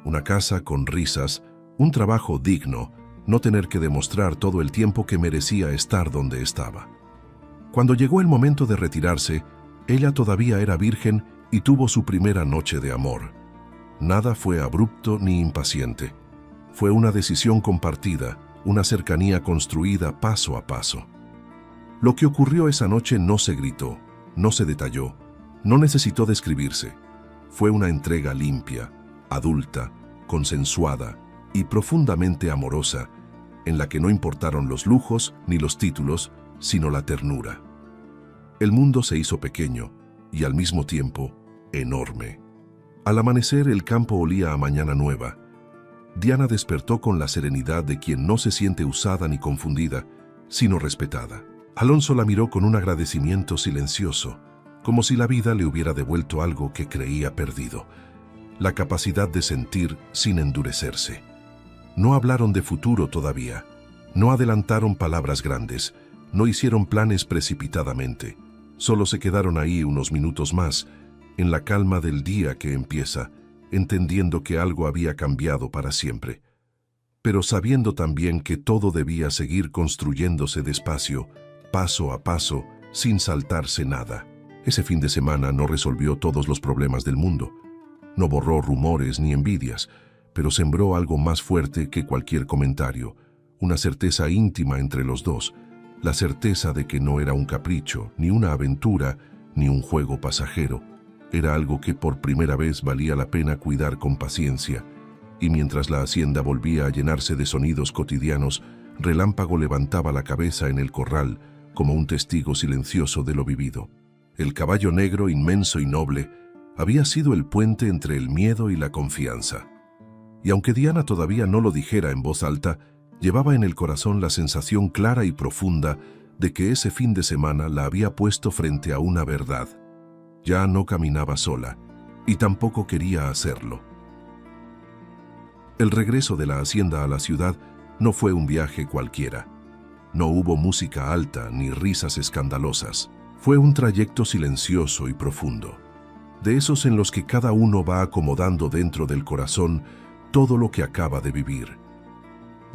A: Una casa con risas, un trabajo digno, no tener que demostrar todo el tiempo que merecía estar donde estaba. Cuando llegó el momento de retirarse, ella todavía era virgen y tuvo su primera noche de amor. Nada fue abrupto ni impaciente. Fue una decisión compartida, una cercanía construida paso a paso. Lo que ocurrió esa noche no se gritó, no se detalló, no necesitó describirse. Fue una entrega limpia, adulta, consensuada y profundamente amorosa, en la que no importaron los lujos ni los títulos, sino la ternura. El mundo se hizo pequeño y al mismo tiempo enorme. Al amanecer el campo olía a mañana nueva. Diana despertó con la serenidad de quien no se siente usada ni confundida, sino respetada. Alonso la miró con un agradecimiento silencioso, como si la vida le hubiera devuelto algo que creía perdido, la capacidad de sentir sin endurecerse. No hablaron de futuro todavía, no adelantaron palabras grandes, no hicieron planes precipitadamente, solo se quedaron ahí unos minutos más, en la calma del día que empieza, entendiendo que algo había cambiado para siempre, pero sabiendo también que todo debía seguir construyéndose despacio, paso a paso, sin saltarse nada. Ese fin de semana no resolvió todos los problemas del mundo, no borró rumores ni envidias, pero sembró algo más fuerte que cualquier comentario, una certeza íntima entre los dos, la certeza de que no era un capricho, ni una aventura, ni un juego pasajero. Era algo que por primera vez valía la pena cuidar con paciencia, y mientras la hacienda volvía a llenarse de sonidos cotidianos, Relámpago levantaba la cabeza en el corral como un testigo silencioso de lo vivido. El caballo negro, inmenso y noble, había sido el puente entre el miedo y la confianza. Y aunque Diana todavía no lo dijera en voz alta, llevaba en el corazón la sensación clara y profunda de que ese fin de semana la había puesto frente a una verdad. Ya no caminaba sola, y tampoco quería hacerlo. El regreso de la hacienda a la ciudad no fue un viaje cualquiera. No hubo música alta ni risas escandalosas. Fue un trayecto silencioso y profundo, de esos en los que cada uno va acomodando dentro del corazón todo lo que acaba de vivir.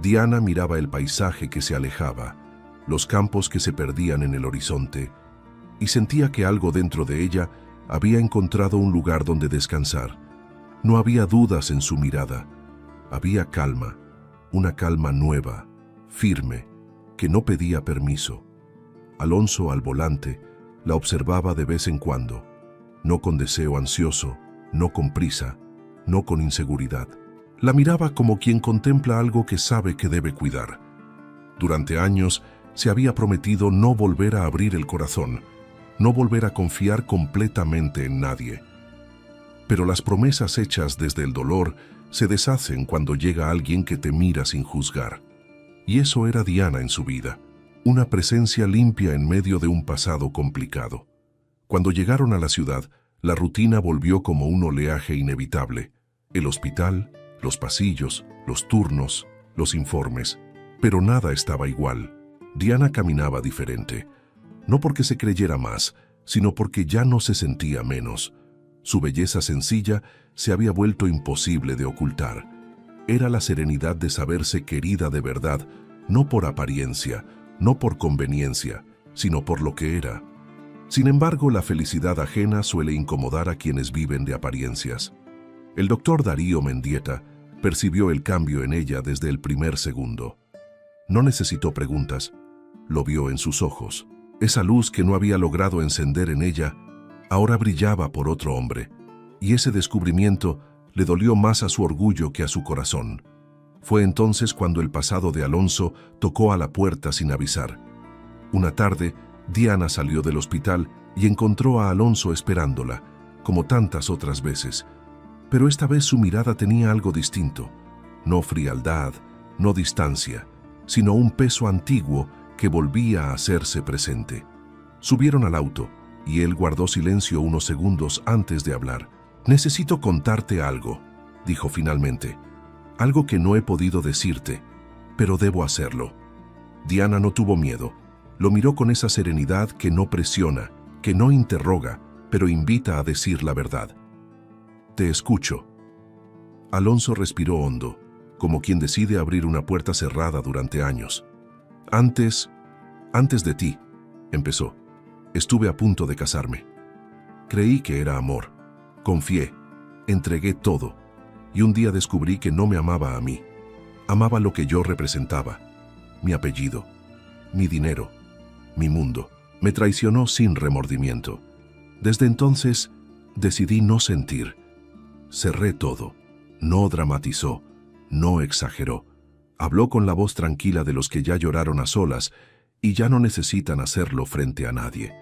A: Diana miraba el paisaje que se alejaba, los campos que se perdían en el horizonte, y sentía que algo dentro de ella había encontrado un lugar donde descansar. No había dudas en su mirada. Había calma, una calma nueva, firme, que no pedía permiso. Alonso, al volante, la observaba de vez en cuando, no con deseo ansioso, no con prisa, no con inseguridad. La miraba como quien contempla algo que sabe que debe cuidar. Durante años se había prometido no volver a abrir el corazón, no volver a confiar completamente en nadie. Pero las promesas hechas desde el dolor se deshacen cuando llega alguien que te mira sin juzgar. Y eso era Diana en su vida, una presencia limpia en medio de un pasado complicado. Cuando llegaron a la ciudad, la rutina volvió como un oleaje inevitable. El hospital, los pasillos, los turnos, los informes. Pero nada estaba igual. Diana caminaba diferente. No porque se creyera más, sino porque ya no se sentía menos. Su belleza sencilla se había vuelto imposible de ocultar. Era la serenidad de saberse querida de verdad, no por apariencia, no por conveniencia, sino por lo que era. Sin embargo, la felicidad ajena suele incomodar a quienes viven de apariencias. El doctor Darío Mendieta percibió el cambio en ella desde el primer segundo. No necesitó preguntas, lo vio en sus ojos. Esa luz que no había logrado encender en ella, ahora brillaba por otro hombre, y ese descubrimiento le dolió más a su orgullo que a su corazón. Fue entonces cuando el pasado de Alonso tocó a la puerta sin avisar. Una tarde, Diana salió del hospital y encontró a Alonso esperándola, como tantas otras veces. Pero esta vez su mirada tenía algo distinto. No frialdad, no distancia, sino un peso antiguo que volvía a hacerse presente. Subieron al auto, y él guardó silencio unos segundos antes de hablar. «Necesito contarte algo», dijo finalmente. «Algo que no he podido decirte, pero debo hacerlo». Diana no tuvo miedo. Lo miró con esa serenidad que no presiona, que no interroga, pero invita a decir la verdad. «Te escucho». Alonso respiró hondo, como quien decide abrir una puerta cerrada durante años. Antes de ti», empezó, «estuve a punto de casarme. Creí que era amor. Confié, entregué todo, y un día descubrí que no me amaba a mí. Amaba lo que yo representaba, mi apellido, mi dinero, mi mundo. Me traicionó sin remordimiento. Desde entonces, decidí no sentir. Cerré todo. No dramatizó, no exageró. Habló con la voz tranquila de los que ya lloraron a solas y ya no necesitan hacerlo frente a nadie.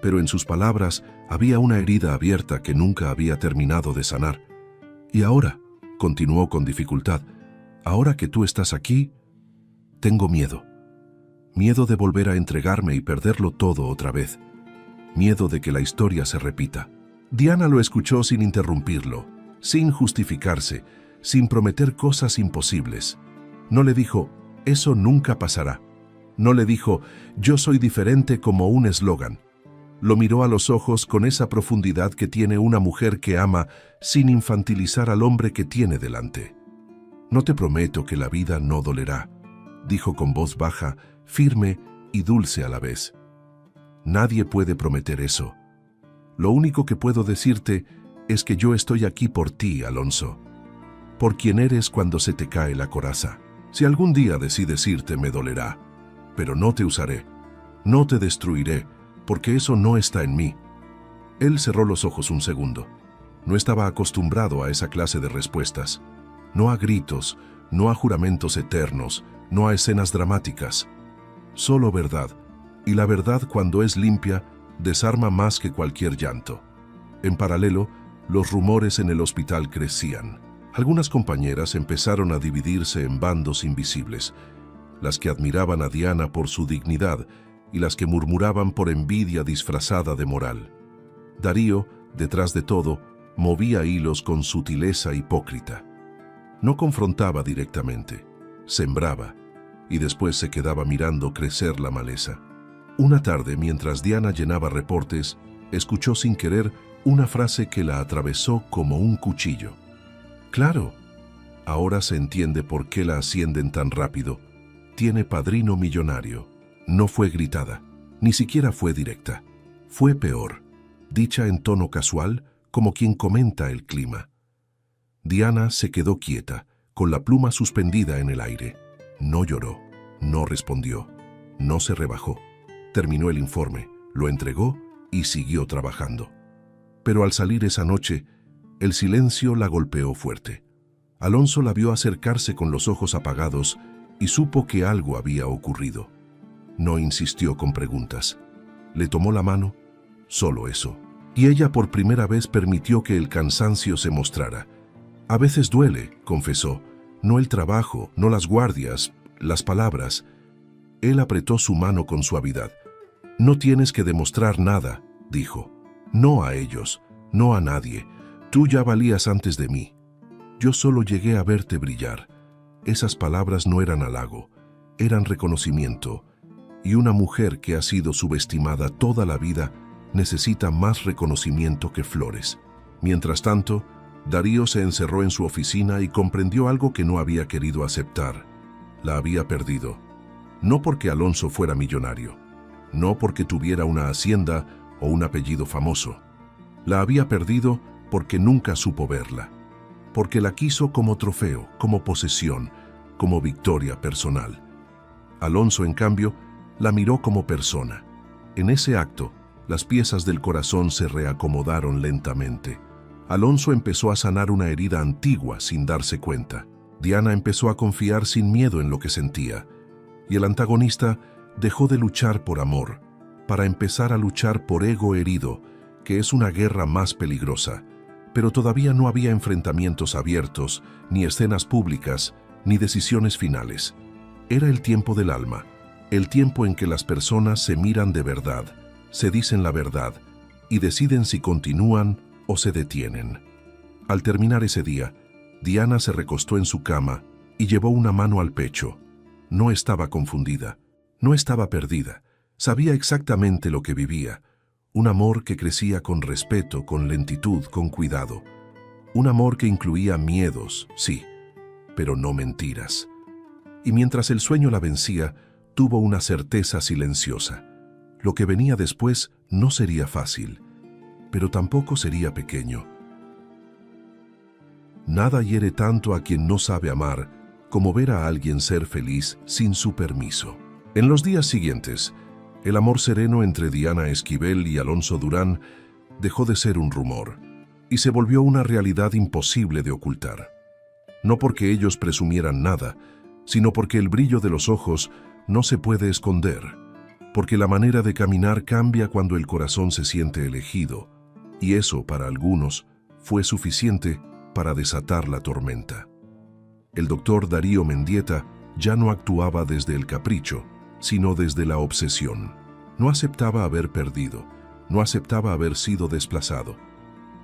A: Pero en sus palabras había una herida abierta que nunca había terminado de sanar. Y ahora, continuó con dificultad, ahora que tú estás aquí, tengo miedo. Miedo de volver a entregarme y perderlo todo otra vez. Miedo de que la historia se repita. Diana lo escuchó sin interrumpirlo, sin justificarse, sin prometer cosas imposibles. No le dijo, eso nunca pasará. No le dijo, yo soy diferente como un eslogan. Lo miró a los ojos con esa profundidad que tiene una mujer que ama sin infantilizar al hombre que tiene delante. No te prometo que la vida no dolerá, dijo con voz baja, firme y dulce a la vez. Nadie puede prometer eso. Lo único que puedo decirte es que yo estoy aquí por ti, Alonso. Por quien eres cuando se te cae la coraza. Si algún día decides irte, me dolerá. Pero no te usaré, no te destruiré, porque eso no está en mí. Él cerró los ojos un segundo. No estaba acostumbrado a esa clase de respuestas. no a gritos, no a juramentos eternos, no a escenas dramáticas. Solo verdad, y la verdad cuando es limpia, desarma más que cualquier llanto. En paralelo, los rumores en el hospital crecían. Algunas compañeras empezaron a dividirse en bandos invisibles, las que admiraban a Diana por su dignidad y las que murmuraban por envidia disfrazada de moral. Darío, detrás de todo, movía hilos con sutileza hipócrita. No confrontaba directamente, sembraba, y después se quedaba mirando crecer la maleza. Una tarde, mientras Diana llenaba reportes, escuchó sin querer una frase que la atravesó como un cuchillo. Claro, ahora se entiende por qué la ascienden tan rápido. Tiene padrino millonario. No fue gritada, ni siquiera fue directa. Fue peor, dicha en tono casual, como quien comenta el clima. Diana se quedó quieta, con la pluma suspendida en el aire. No lloró, no respondió, no se rebajó. Terminó el informe, lo entregó y siguió trabajando. Pero al salir esa noche, el silencio la golpeó fuerte. Alonso la vio acercarse con los ojos apagados y supo que algo había ocurrido. No insistió con preguntas. Le tomó la mano, solo eso. Y ella por primera vez permitió que el cansancio se mostrara. A veces duele, confesó. No el trabajo, no las guardias, las palabras. Él apretó su mano con suavidad. No tienes que demostrar nada, dijo. No a ellos, no a nadie. Tú ya valías antes de mí. Yo solo llegué a verte brillar. Esas palabras no eran halago, eran reconocimiento. Y una mujer que ha sido subestimada toda la vida necesita más reconocimiento que flores. Mientras tanto, Darío se encerró en su oficina y comprendió algo que no había querido aceptar. La había perdido. No porque Alonso fuera millonario, no porque tuviera una hacienda o un apellido famoso. La había perdido porque nunca supo verla, porque la quiso como trofeo, como posesión, como victoria personal. Alonso, en cambio, la miró como persona. En ese acto, las piezas del corazón se reacomodaron lentamente. Alonso empezó a sanar una herida antigua sin darse cuenta. Diana empezó a confiar sin miedo en lo que sentía, y el antagonista dejó de luchar por amor, para empezar a luchar por ego herido, que es una guerra más peligrosa. Pero todavía no había enfrentamientos abiertos, ni escenas públicas, ni decisiones finales. Era el tiempo del alma, el tiempo en que las personas se miran de verdad, se dicen la verdad, y deciden si continúan o se detienen. Al terminar ese día, Diana se recostó en su cama y llevó una mano al pecho. No estaba confundida, no estaba perdida, sabía exactamente lo que vivía. Un amor que crecía con respeto, con lentitud, con cuidado. Un amor que incluía miedos, sí, pero no mentiras. Y mientras el sueño la vencía, tuvo una certeza silenciosa. Lo que venía después no sería fácil, pero tampoco sería pequeño. Nada hiere tanto a quien no sabe amar como ver a alguien ser feliz sin su permiso. En los días siguientes, el amor sereno entre Diana Esquivel y Alonso Durán dejó de ser un rumor y se volvió una realidad imposible de ocultar. No porque ellos presumieran nada, sino porque el brillo de los ojos no se puede esconder, porque la manera de caminar cambia cuando el corazón se siente elegido, y eso, para algunos, fue suficiente para desatar la tormenta. El doctor Darío Mendieta ya no actuaba desde el capricho, sino desde la obsesión. No aceptaba haber perdido, no aceptaba haber sido desplazado,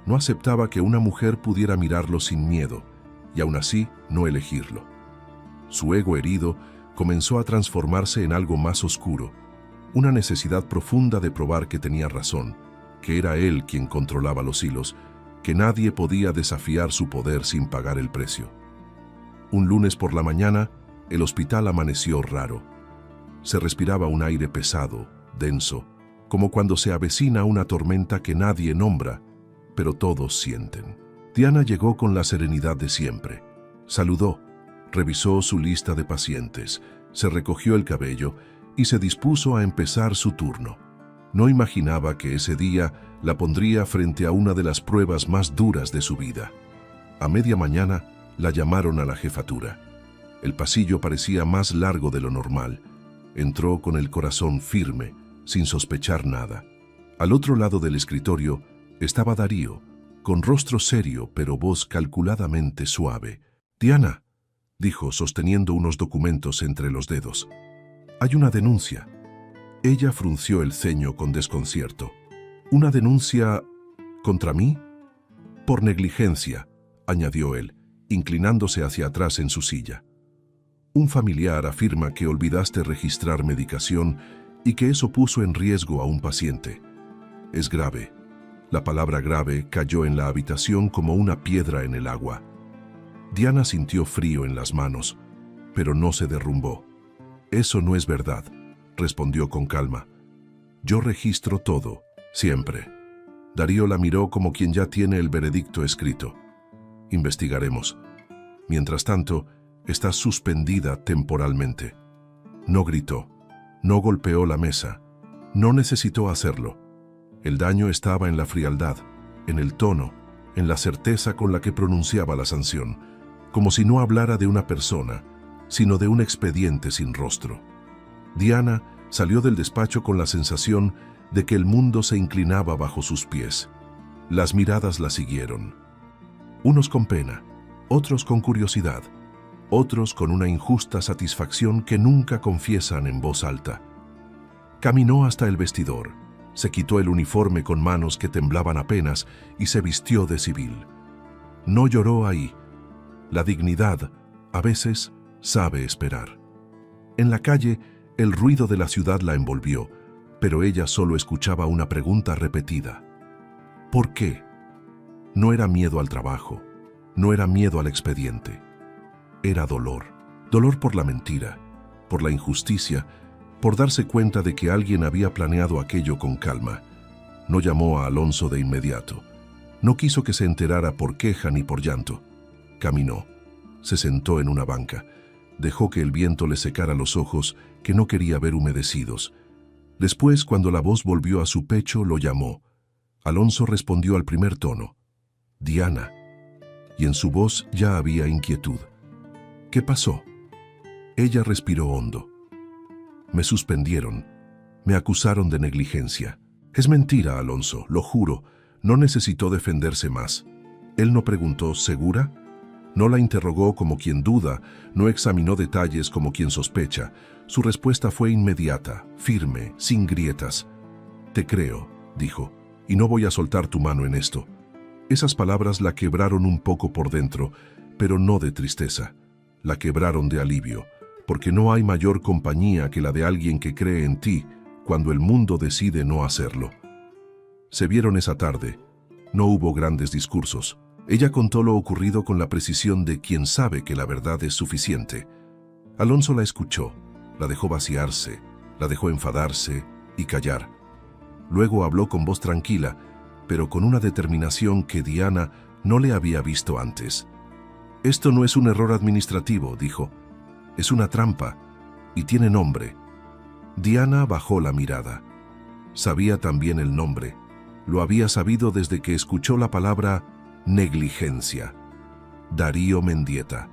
A: no aceptaba que una mujer pudiera mirarlo sin miedo, y aún así no elegirlo. Su ego herido comenzó a transformarse en algo más oscuro, una necesidad profunda de probar que tenía razón, que era él quien controlaba los hilos, que nadie podía desafiar su poder sin pagar el precio. Un lunes por la mañana, el hospital amaneció raro. Se respiraba un aire pesado, denso, como cuando se avecina una tormenta que nadie nombra, pero todos sienten. Diana llegó con la serenidad de siempre. Saludó, revisó su lista de pacientes, se recogió el cabello y se dispuso a empezar su turno. No imaginaba que ese día la pondría frente a una de las pruebas más duras de su vida. A media mañana, La llamaron a la jefatura. El pasillo parecía más largo de lo normal. Entró con el corazón firme, sin sospechar nada. Al otro lado del escritorio estaba Darío, con rostro serio pero voz calculadamente suave. «Diana», dijo sosteniendo unos documentos entre los dedos. «Hay una denuncia». Ella frunció el ceño con desconcierto. «¿Una denuncia contra mí?» «Por negligencia», añadió él, inclinándose hacia atrás en su silla. «Un familiar afirma que olvidaste registrar medicación y que eso puso en riesgo a un paciente. Es grave». La palabra grave cayó en la habitación como una piedra en el agua. Diana sintió frío en las manos, pero no se derrumbó. «Eso no es verdad», respondió con calma. «Yo registro todo, siempre». Darío la miró como quien ya tiene el veredicto escrito. «Investigaremos. Mientras tanto, estás suspendida temporalmente». No gritó, no golpeó la mesa, no necesitó hacerlo. El daño estaba en la frialdad, en el tono, en la certeza con la que pronunciaba la sanción, como si no hablara de una persona, sino de un expediente sin rostro. Diana salió del despacho con la sensación de que el mundo se inclinaba bajo sus pies. Las miradas la siguieron. Unos con pena, otros con curiosidad, otros con una injusta satisfacción que nunca confiesan en voz alta. Caminó hasta el vestidor. Se quitó el uniforme con manos que temblaban apenas y se vistió de civil. No lloró ahí. La dignidad, a veces, sabe esperar. En la calle, el ruido de la ciudad la envolvió, pero ella solo escuchaba una pregunta repetida. ¿Por qué? No era miedo al trabajo, no era miedo al expediente. Era dolor. Dolor por la mentira, por la injusticia, por darse cuenta de que alguien había planeado aquello con calma. No llamó a Alonso de inmediato. No quiso que se enterara por queja ni por llanto. Caminó. Se sentó en una banca. Dejó que el viento le secara los ojos, que no quería ver humedecidos. Después, cuando la voz volvió a su pecho, lo llamó. Alonso respondió al primer tono. «Diana». Y en su voz ya había inquietud. «¿Qué pasó?» Ella respiró hondo. «Me suspendieron. Me acusaron de negligencia». «Es mentira, Alonso, lo juro. No necesitó defenderse más». Él no preguntó, «¿Segura?». No la interrogó como quien duda, no examinó detalles como quien sospecha. Su respuesta fue inmediata, firme, sin grietas. «Te creo», dijo, «y no voy a soltar tu mano en esto». Esas palabras la quebraron un poco por dentro, pero no de tristeza. La quebraron de alivio, porque no hay mayor compañía que la de alguien que cree en ti cuando el mundo decide no hacerlo. Se vieron esa tarde. No hubo grandes discursos. Ella contó lo ocurrido con la precisión de quien sabe que la verdad es suficiente. Alonso la escuchó, la dejó vaciarse, la dejó enfadarse y callar. Luego habló con voz tranquila, pero con una determinación que Diana no le había visto antes. «Esto no es un error administrativo», dijo. «Es una trampa, y tiene nombre». Diana bajó la mirada. Sabía también el nombre. Lo había sabido desde que escuchó la palabra negligencia. Darío Mendieta.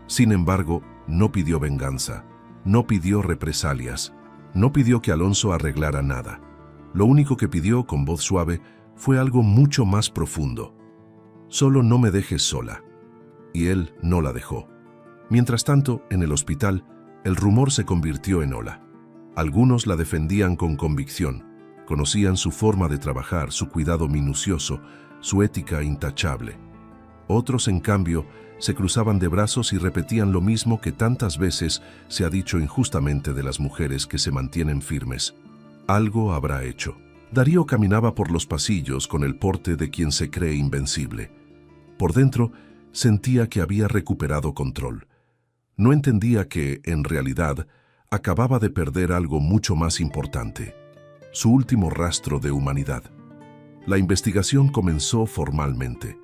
A: Sin embargo, no pidió venganza, no pidió represalias, no pidió que Alonso arreglara nada. Lo único que pidió con voz suave fue algo mucho más profundo. «Solo no me dejes sola». Y él no la dejó. Mientras tanto, en el hospital, el rumor se convirtió en ola. Algunos la defendían con convicción, conocían su forma de trabajar, su cuidado minucioso, su ética intachable. Otros, en cambio, se cruzaban de brazos y repetían lo mismo que tantas veces se ha dicho injustamente de las mujeres que se mantienen firmes. Algo habrá hecho. Darío caminaba por los pasillos con el porte de quien se cree invencible. Por dentro, sentía que había recuperado control. No entendía que, en realidad, acababa de perder algo mucho más importante: su último rastro de humanidad. La investigación comenzó formalmente.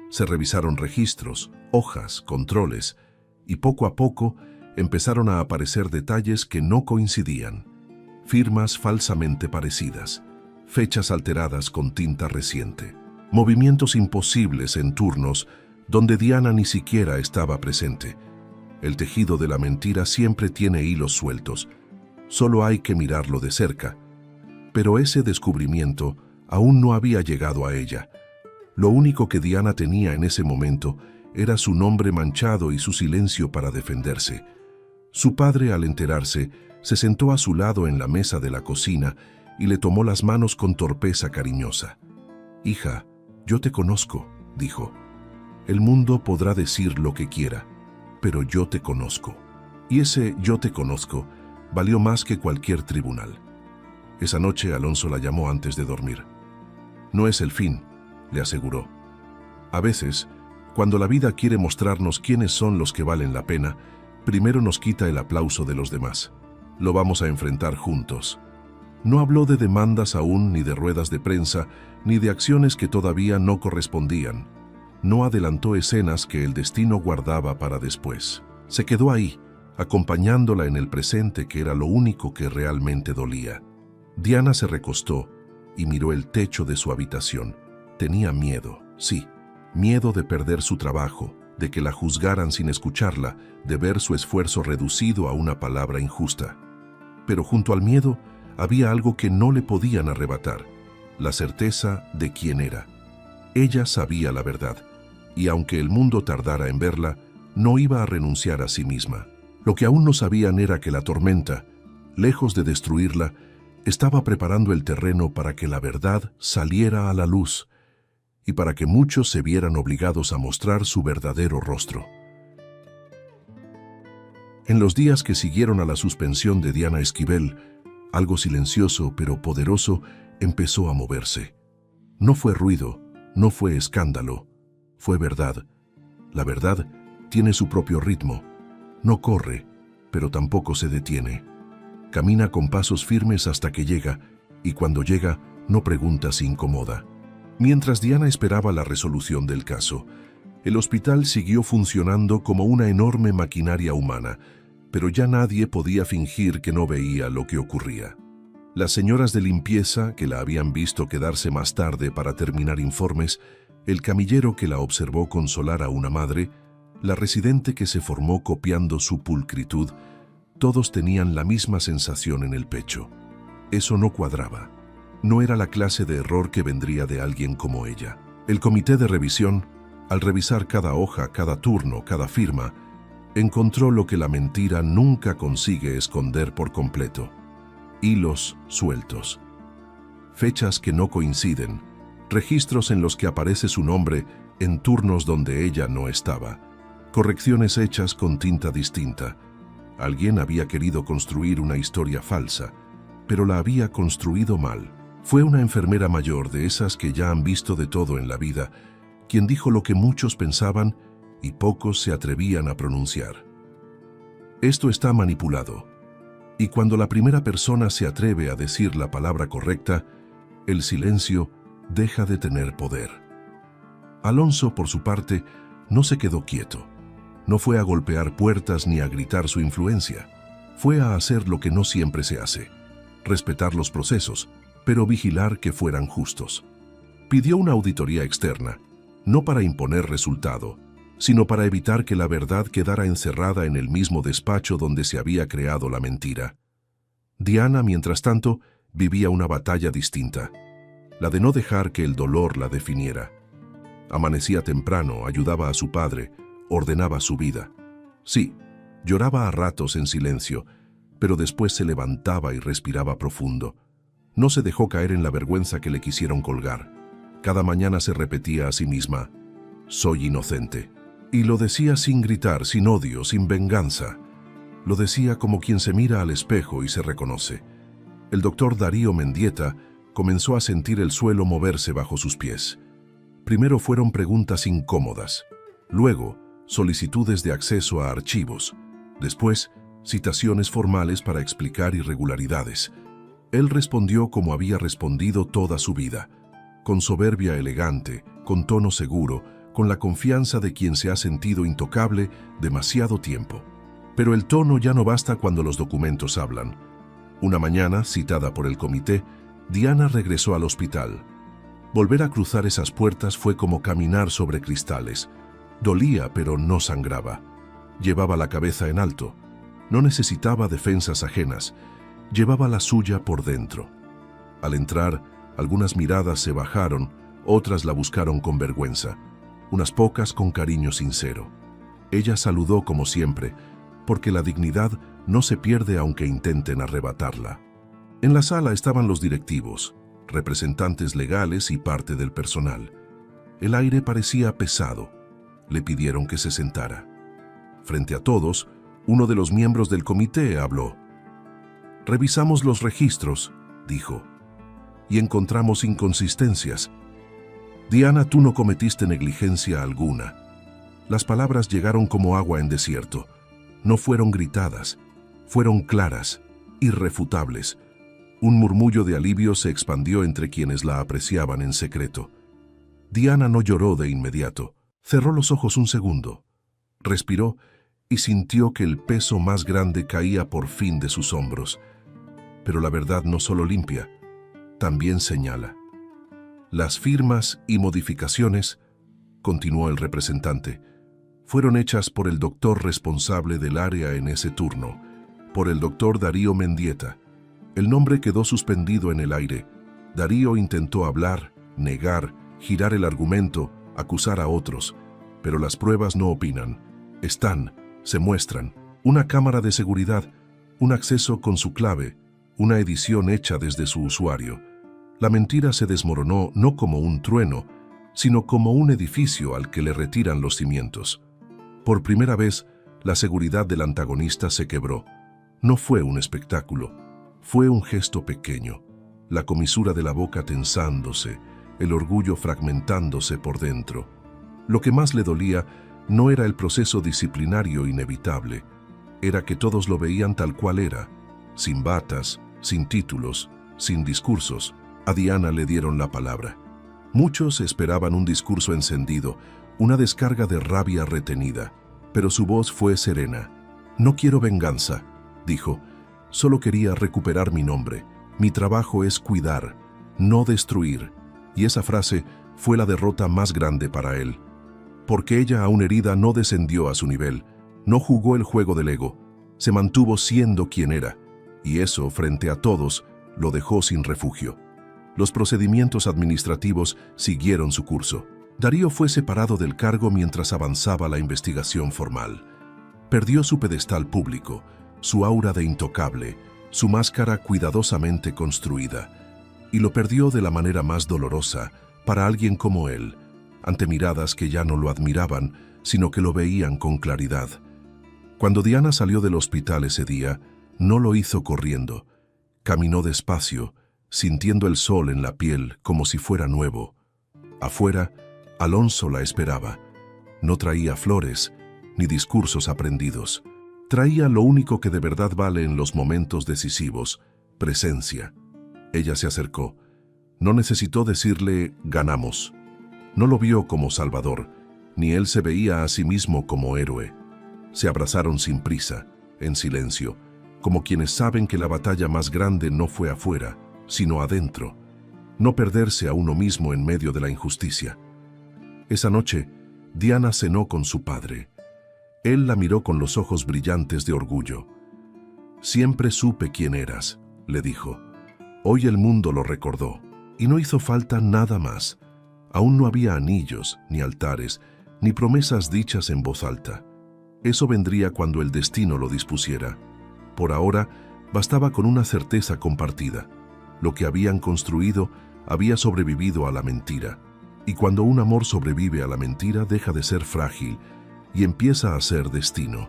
A: Se revisaron registros, hojas, controles, y poco a poco empezaron a aparecer detalles que no coincidían. Firmas falsamente parecidas, fechas alteradas con tinta reciente, movimientos imposibles en turnos donde Diana ni siquiera estaba presente. El tejido de la mentira siempre tiene hilos sueltos. Solo hay que mirarlo de cerca. Pero ese descubrimiento aún no había llegado a ella. Lo único que Diana tenía en ese momento era su nombre manchado y su silencio para defenderse. Su padre, al enterarse, se sentó a su lado en la mesa de la cocina y le tomó las manos con torpeza cariñosa. «Hija, yo te conozco», dijo. «El mundo podrá decir lo que quiera, pero yo te conozco». Y ese «yo te conozco» valió más que cualquier tribunal. Esa noche Alonso la llamó antes de dormir. «No es el fin», le aseguró. «A veces, cuando la vida quiere mostrarnos quiénes son los que valen la pena, primero nos quita el aplauso de los demás. Lo vamos a enfrentar juntos». No habló de demandas aún, ni de ruedas de prensa, ni de acciones que todavía no correspondían. No adelantó escenas que el destino guardaba para después. Se quedó ahí, acompañándola en el presente, que era lo único que realmente dolía. Diana se recostó y miró el techo de su habitación. Tenía miedo, sí, miedo de perder su trabajo, de que la juzgaran sin escucharla, de ver su esfuerzo reducido a una palabra injusta. Pero junto al miedo había algo que no le podían arrebatar: la certeza de quién era. Ella sabía la verdad, y aunque el mundo tardara en verla, no iba a renunciar a sí misma. Lo que aún no sabían era que la tormenta, lejos de destruirla, estaba preparando el terreno para que la verdad saliera a la luz y para que muchos se vieran obligados a mostrar su verdadero rostro. En los días que siguieron a la suspensión de Diana Esquivel, algo silencioso pero poderoso empezó a moverse. No fue ruido, no fue escándalo, fue verdad. La verdad tiene su propio ritmo. No corre, pero tampoco se detiene. Camina con pasos firmes hasta que llega, y cuando llega, no pregunta si incomoda. Mientras Diana esperaba la resolución del caso, el hospital siguió funcionando como una enorme maquinaria humana, pero ya nadie podía fingir que no veía lo que ocurría. Las señoras de limpieza, que la habían visto quedarse más tarde para terminar informes, el camillero que la observó consolar a una madre, la residente que se formó copiando su pulcritud, todos tenían la misma sensación en el pecho. Eso no cuadraba. No era la clase de error que vendría de alguien como ella. El comité de revisión, al revisar cada hoja, cada turno, cada firma, encontró lo que la mentira nunca consigue esconder por completo: hilos sueltos, fechas que no coinciden, registros en los que aparece su nombre en turnos donde ella no estaba, correcciones hechas con tinta distinta. Alguien había querido construir una historia falsa, pero la había construido mal. Fue una enfermera mayor, de esas que ya han visto de todo en la vida, quien dijo lo que muchos pensaban y pocos se atrevían a pronunciar. Esto está manipulado, y cuando la primera persona se atreve a decir la palabra correcta, el silencio deja de tener poder. Alonso, por su parte, no se quedó quieto. No fue a golpear puertas ni a gritar su influencia. Fue a hacer lo que no siempre se hace: respetar los procesos, pero vigilar que fueran justos. Pidió una auditoría externa, no para imponer resultado, sino para evitar que la verdad quedara encerrada en el mismo despacho donde se había creado la mentira. Diana, mientras tanto, vivía una batalla distinta, la de no dejar que el dolor la definiera. Amanecía temprano, ayudaba a su padre, ordenaba su vida. Sí, lloraba a ratos en silencio, pero después se levantaba y respiraba profundo. No se dejó caer en la vergüenza que le quisieron colgar. Cada mañana se repetía a sí misma: «Soy inocente». Y lo decía sin gritar, sin odio, sin venganza. Lo decía como quien se mira al espejo y se reconoce. El doctor Darío Mendieta comenzó a sentir el suelo moverse bajo sus pies. Primero fueron preguntas incómodas, luego solicitudes de acceso a archivos, después citaciones formales para explicar irregularidades. Él respondió como había respondido toda su vida, con soberbia elegante, con tono seguro, con la confianza de quien se ha sentido intocable demasiado tiempo. Pero el tono ya no basta cuando los documentos hablan. Una mañana, citada por el comité, Diana regresó al hospital. Volver a cruzar esas puertas fue como caminar sobre cristales. Dolía, pero no sangraba. Llevaba la cabeza en alto. No necesitaba defensas ajenas. Llevaba la suya por dentro. Al entrar, algunas miradas se bajaron, otras la buscaron con vergüenza, unas pocas con cariño sincero. Ella saludó como siempre, porque la dignidad no se pierde aunque intenten arrebatarla. En la sala estaban los directivos, representantes legales y parte del personal. El aire parecía pesado. Le pidieron que se sentara. Frente a todos, uno de los miembros del comité habló. «Revisamos los registros», dijo, «y encontramos inconsistencias. Diana, tú no cometiste negligencia alguna». Las palabras llegaron como agua en desierto. No fueron gritadas, fueron claras, irrefutables. Un murmullo de alivio se expandió entre quienes la apreciaban en secreto. Diana no lloró de inmediato. Cerró los ojos un segundo, respiró y sintió que el peso más grande caía por fin de sus hombros. Pero la verdad no solo limpia, también señala. Las firmas y modificaciones, continuó el representante, fueron hechas por el doctor responsable del área en ese turno, por el doctor Darío Mendieta. El nombre quedó suspendido en el aire. Darío intentó hablar, negar, girar el argumento, acusar a otros, pero las pruebas no opinan. Están, se muestran, una cámara de seguridad, un acceso con su clave, una edición hecha desde su usuario. La mentira se desmoronó no como un trueno, sino como un edificio al que le retiran los cimientos. Por primera vez, la seguridad del antagonista se quebró. No fue un espectáculo, fue un gesto pequeño, la comisura de la boca tensándose, el orgullo fragmentándose por dentro. Lo que más le dolía no era el proceso disciplinario inevitable, era que todos lo veían tal cual era, sin batas, sin títulos, sin discursos. A Diana le dieron la palabra. Muchos esperaban un discurso encendido, una descarga de rabia retenida, pero su voz fue serena. «No quiero venganza», dijo, «solo quería recuperar mi nombre. Mi trabajo es cuidar, no destruir». Y esa frase fue la derrota más grande para él. Porque ella, aún herida, no descendió a su nivel, no jugó el juego del ego, se mantuvo siendo quien era, y eso, frente a todos, lo dejó sin refugio. Los procedimientos administrativos siguieron su curso. Darío fue separado del cargo mientras avanzaba la investigación formal. Perdió su pedestal público, su aura de intocable, su máscara cuidadosamente construida, y lo perdió de la manera más dolorosa para alguien como él, ante miradas que ya no lo admiraban, sino que lo veían con claridad. Cuando Diana salió del hospital ese día, no lo hizo corriendo. Caminó despacio, sintiendo el sol en la piel como si fuera nuevo. Afuera, Alonso la esperaba. No traía flores, ni discursos aprendidos. Traía lo único que de verdad vale en los momentos decisivos, presencia. Ella se acercó. No necesitó decirle «ganamos». No lo vio como salvador, ni él se veía a sí mismo como héroe. Se abrazaron sin prisa, en silencio, como quienes saben que la batalla más grande no fue afuera, sino adentro. No perderse a uno mismo en medio de la injusticia. Esa noche, Diana cenó con su padre. Él la miró con los ojos brillantes de orgullo. «Siempre supe quién eras», le dijo. Hoy el mundo lo recordó, y no hizo falta nada más. Aún no había anillos, ni altares, ni promesas dichas en voz alta. Eso vendría cuando el destino lo dispusiera. Por ahora, bastaba con una certeza compartida. Lo que habían construido había sobrevivido a la mentira. Y cuando un amor sobrevive a la mentira, deja de ser frágil y empieza a ser destino.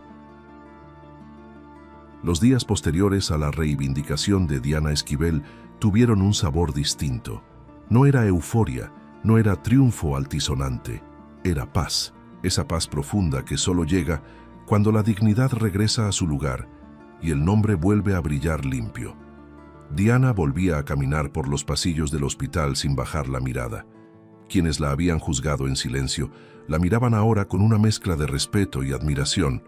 A: Los días posteriores a la reivindicación de Diana Esquivel tuvieron un sabor distinto. No era euforia, no era triunfo altisonante, era paz, esa paz profunda que solo llega cuando la dignidad regresa a su lugar y el nombre vuelve a brillar limpio. Diana volvía a caminar por los pasillos del hospital sin bajar la mirada. Quienes la habían juzgado en silencio la miraban ahora con una mezcla de respeto y admiración.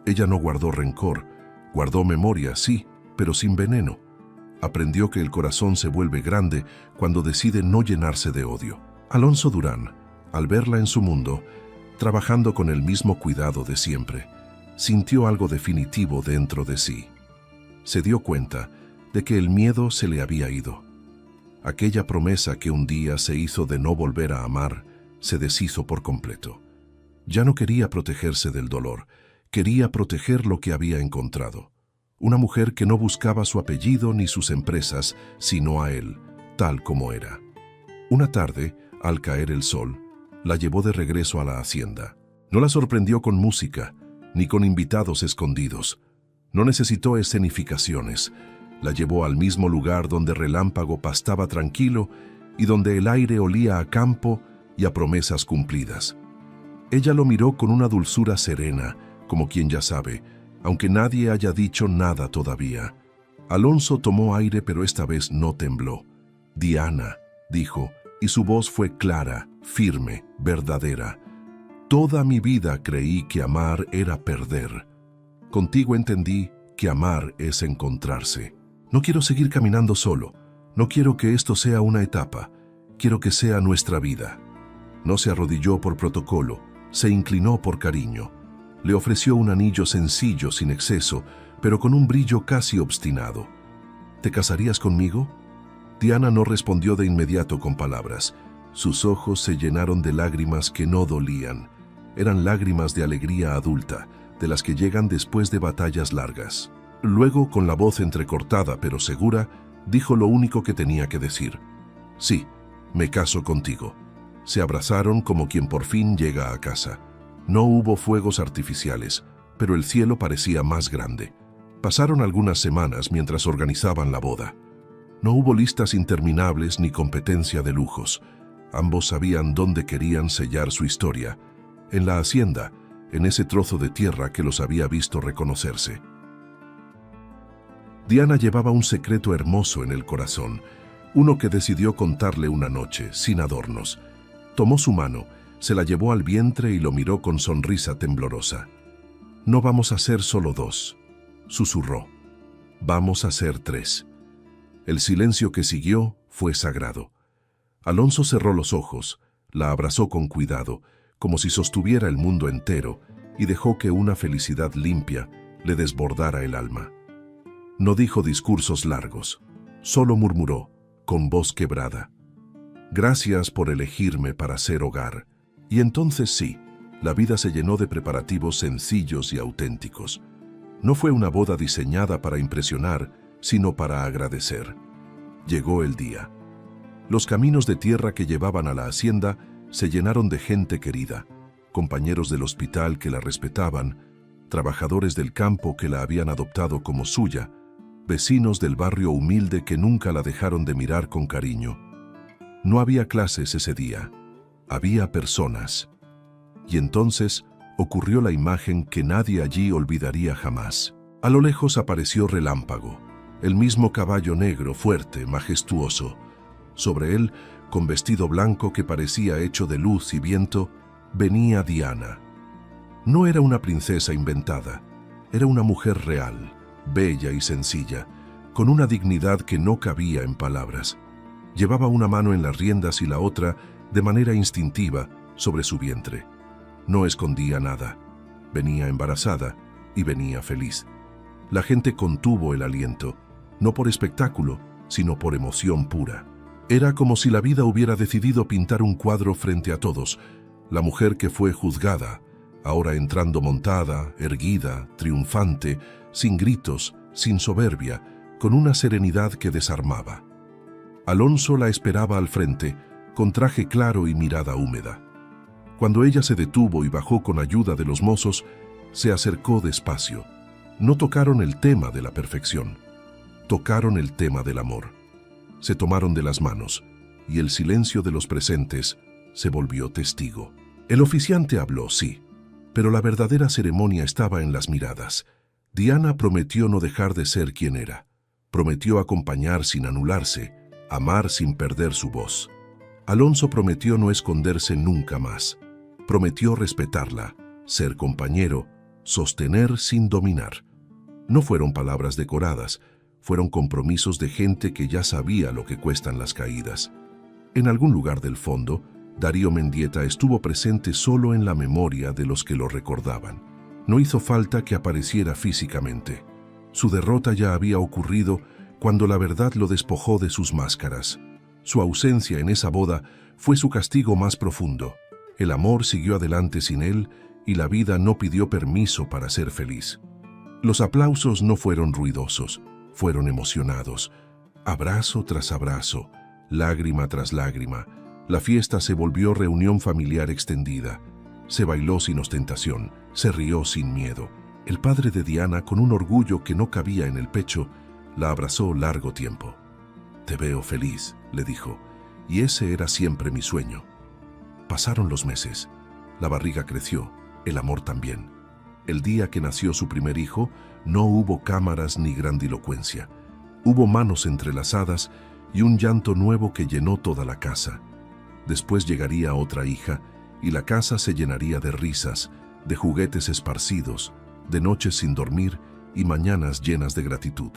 A: Ella no guardó rencor, guardó memoria, sí, pero sin veneno. Aprendió que el corazón se vuelve grande cuando decide no llenarse de odio. Alonso Durán, al verla en su mundo, trabajando con el mismo cuidado de siempre, sintió algo definitivo dentro de sí. Se dio cuenta de que el miedo se le había ido. Aquella promesa que un día se hizo de no volver a amar se deshizo por completo. Ya no quería protegerse del dolor, quería proteger lo que había encontrado. Una mujer que no buscaba su apellido ni sus empresas, sino a él, tal como era. Una tarde, al caer el sol, la llevó de regreso a la hacienda. No la sorprendió con música, ni con invitados escondidos. No necesitó escenificaciones. La llevó al mismo lugar donde Relámpago pastaba tranquilo y donde el aire olía a campo y a promesas cumplidas. Ella lo miró con una dulzura serena, como quien ya sabe, aunque nadie haya dicho nada todavía. Alonso tomó aire, pero esta vez no tembló. «Diana», dijo, y su voz fue clara, firme, verdadera. «Toda mi vida creí que amar era perder. Contigo entendí que amar es encontrarse. No quiero seguir caminando solo. No quiero que esto sea una etapa. Quiero que sea nuestra vida». No se arrodilló por protocolo, se inclinó por cariño. Le ofreció un anillo sencillo, sin exceso, pero con un brillo casi obstinado. «¿Te casarías conmigo?». Diana no respondió de inmediato con palabras. Sus ojos se llenaron de lágrimas que no dolían. Eran lágrimas de alegría adulta, de las que llegan después de batallas largas. Luego, con la voz entrecortada pero segura, dijo lo único que tenía que decir. «Sí, me caso contigo». Se abrazaron como quien por fin llega a casa. No hubo fuegos artificiales, pero el cielo parecía más grande. Pasaron algunas semanas mientras organizaban la boda. No hubo listas interminables ni competencia de lujos. Ambos sabían dónde querían sellar su historia. En la hacienda, en ese trozo de tierra que los había visto reconocerse. Diana llevaba un secreto hermoso en el corazón, uno que decidió contarle una noche, sin adornos. Tomó su mano, se la llevó al vientre y lo miró con sonrisa temblorosa. «No vamos a ser solo dos», susurró. «Vamos a ser tres». El silencio que siguió fue sagrado. Alonso cerró los ojos, la abrazó con cuidado, como si sostuviera el mundo entero, y dejó que una felicidad limpia le desbordara el alma. No dijo discursos largos, solo murmuró, con voz quebrada: «Gracias por elegirme para ser hogar». Y entonces sí, la vida se llenó de preparativos sencillos y auténticos. No fue una boda diseñada para impresionar, sino para agradecer. Llegó el día. Los caminos de tierra que llevaban a la hacienda se llenaron de gente querida, compañeros del hospital que la respetaban, trabajadores del campo que la habían adoptado como suya, vecinos del barrio humilde que nunca la dejaron de mirar con cariño. No había clases ese día, había personas. Y entonces ocurrió la imagen que nadie allí olvidaría jamás. A lo lejos apareció Relámpago, el mismo caballo negro, fuerte, majestuoso. Sobre él, con vestido blanco que parecía hecho de luz y viento, venía Diana. No era una princesa inventada, era una mujer real, bella y sencilla, con una dignidad que no cabía en palabras. Llevaba una mano en las riendas y la otra, de manera instintiva, sobre su vientre. No escondía nada. Venía embarazada y venía feliz. La gente contuvo el aliento, no por espectáculo, sino por emoción pura. Era como si la vida hubiera decidido pintar un cuadro frente a todos. La mujer que fue juzgada, ahora entrando montada, erguida, triunfante, sin gritos, sin soberbia, con una serenidad que desarmaba. Alonso la esperaba al frente, con traje claro y mirada húmeda. Cuando ella se detuvo y bajó con ayuda de los mozos, se acercó despacio. No tocaron el tema de la perfección, tocaron el tema del amor. Se tomaron de las manos, y el silencio de los presentes se volvió testigo. El oficiante habló, sí, pero la verdadera ceremonia estaba en las miradas. Diana prometió no dejar de ser quien era. Prometió acompañar sin anularse, amar sin perder su voz. Alonso prometió no esconderse nunca más. Prometió respetarla, ser compañero, sostener sin dominar. No fueron palabras decoradas, fueron compromisos de gente que ya sabía lo que cuestan las caídas. En algún lugar del fondo, Darío Mendieta estuvo presente solo en la memoria de los que lo recordaban. No hizo falta que apareciera físicamente. Su derrota ya había ocurrido cuando la verdad lo despojó de sus máscaras. Su ausencia en esa boda fue su castigo más profundo. El amor siguió adelante sin él y la vida no pidió permiso para ser feliz. Los aplausos no fueron ruidosos, fueron emocionados. Abrazo tras abrazo, lágrima tras lágrima, la fiesta se volvió reunión familiar extendida. Se bailó sin ostentación, se rió sin miedo. El padre de Diana, con un orgullo que no cabía en el pecho, la abrazó largo tiempo. «Te veo feliz», le dijo, «y ese era siempre mi sueño». Pasaron los meses. La barriga creció, el amor también. El día que nació su primer hijo, no hubo cámaras ni grandilocuencia. Hubo manos entrelazadas y un llanto nuevo que llenó toda la casa. Después llegaría otra hija, y la casa se llenaría de risas, de juguetes esparcidos, de noches sin dormir y mañanas llenas de gratitud.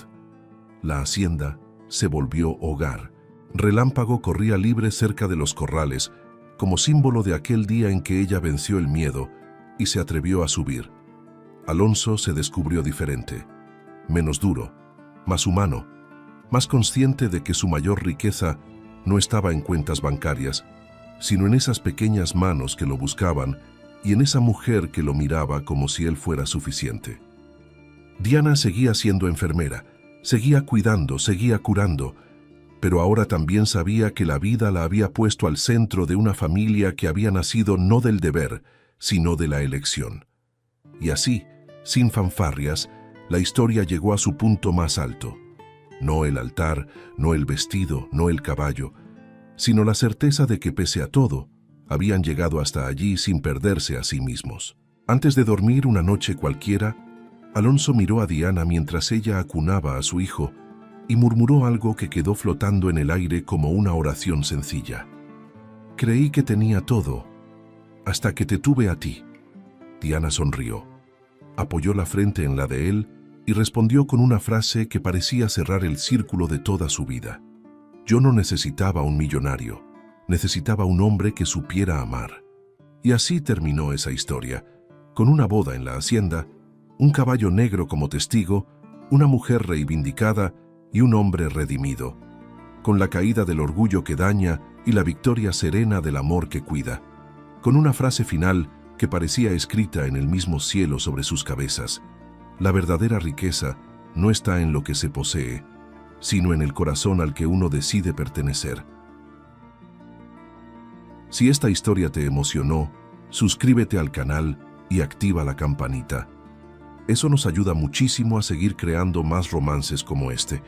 A: La hacienda se volvió hogar. Relámpago corría libre cerca de los corrales, como símbolo de aquel día en que ella venció el miedo y se atrevió a subir. Alonso se descubrió diferente, menos duro, más humano, más consciente de que su mayor riqueza no estaba en cuentas bancarias, sino en esas pequeñas manos que lo buscaban y en esa mujer que lo miraba como si él fuera suficiente. Diana seguía siendo enfermera, seguía cuidando, seguía curando, pero ahora también sabía que la vida la había puesto al centro de una familia que había nacido no del deber, sino de la elección. Y así, sin fanfarrias, la historia llegó a su punto más alto. No el altar, no el vestido, no el caballo, sino la certeza de que pese a todo, habían llegado hasta allí sin perderse a sí mismos. Antes de dormir una noche cualquiera, Alonso miró a Diana mientras ella acunaba a su hijo y murmuró algo que quedó flotando en el aire como una oración sencilla. «Creí que tenía todo, hasta que te tuve a ti». Diana sonrió, apoyó la frente en la de él y respondió con una frase que parecía cerrar el círculo de toda su vida. «Yo no necesitaba un millonario, necesitaba un hombre que supiera amar». Y así terminó esa historia, con una boda en la hacienda, un caballo negro como testigo, una mujer reivindicada y un hombre redimido, con la caída del orgullo que daña y la victoria serena del amor que cuida, con una frase final que parecía escrita en el mismo cielo sobre sus cabezas. La verdadera riqueza no está en lo que se posee, sino en el corazón al que uno decide pertenecer. Si esta historia te emocionó, suscríbete al canal y activa la campanita. Eso nos ayuda muchísimo a seguir creando más romances como este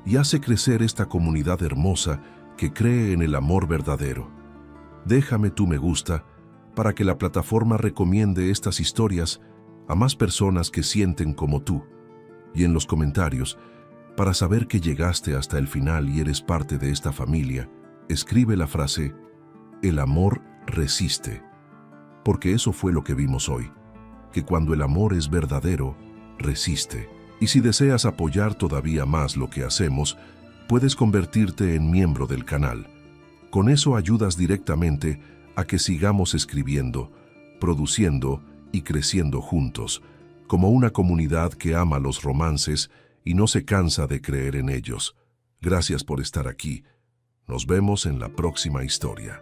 A: y hace crecer esta comunidad hermosa que cree en el amor verdadero. Déjame tu me gusta para que la plataforma recomiende estas historias a más personas que sienten como tú. Y en los comentarios, para saber que llegaste hasta el final y eres parte de esta familia, escribe la frase «El amor resiste», porque eso fue lo que vimos hoy, que cuando el amor es verdadero, resiste. Y si deseas apoyar todavía más lo que hacemos, puedes convertirte en miembro del canal. Con eso ayudas directamente a que sigamos escribiendo, produciendo y creciendo juntos, como una comunidad que ama los romances y no se cansa de creer en ellos. Gracias por estar aquí. Nos vemos en la próxima historia.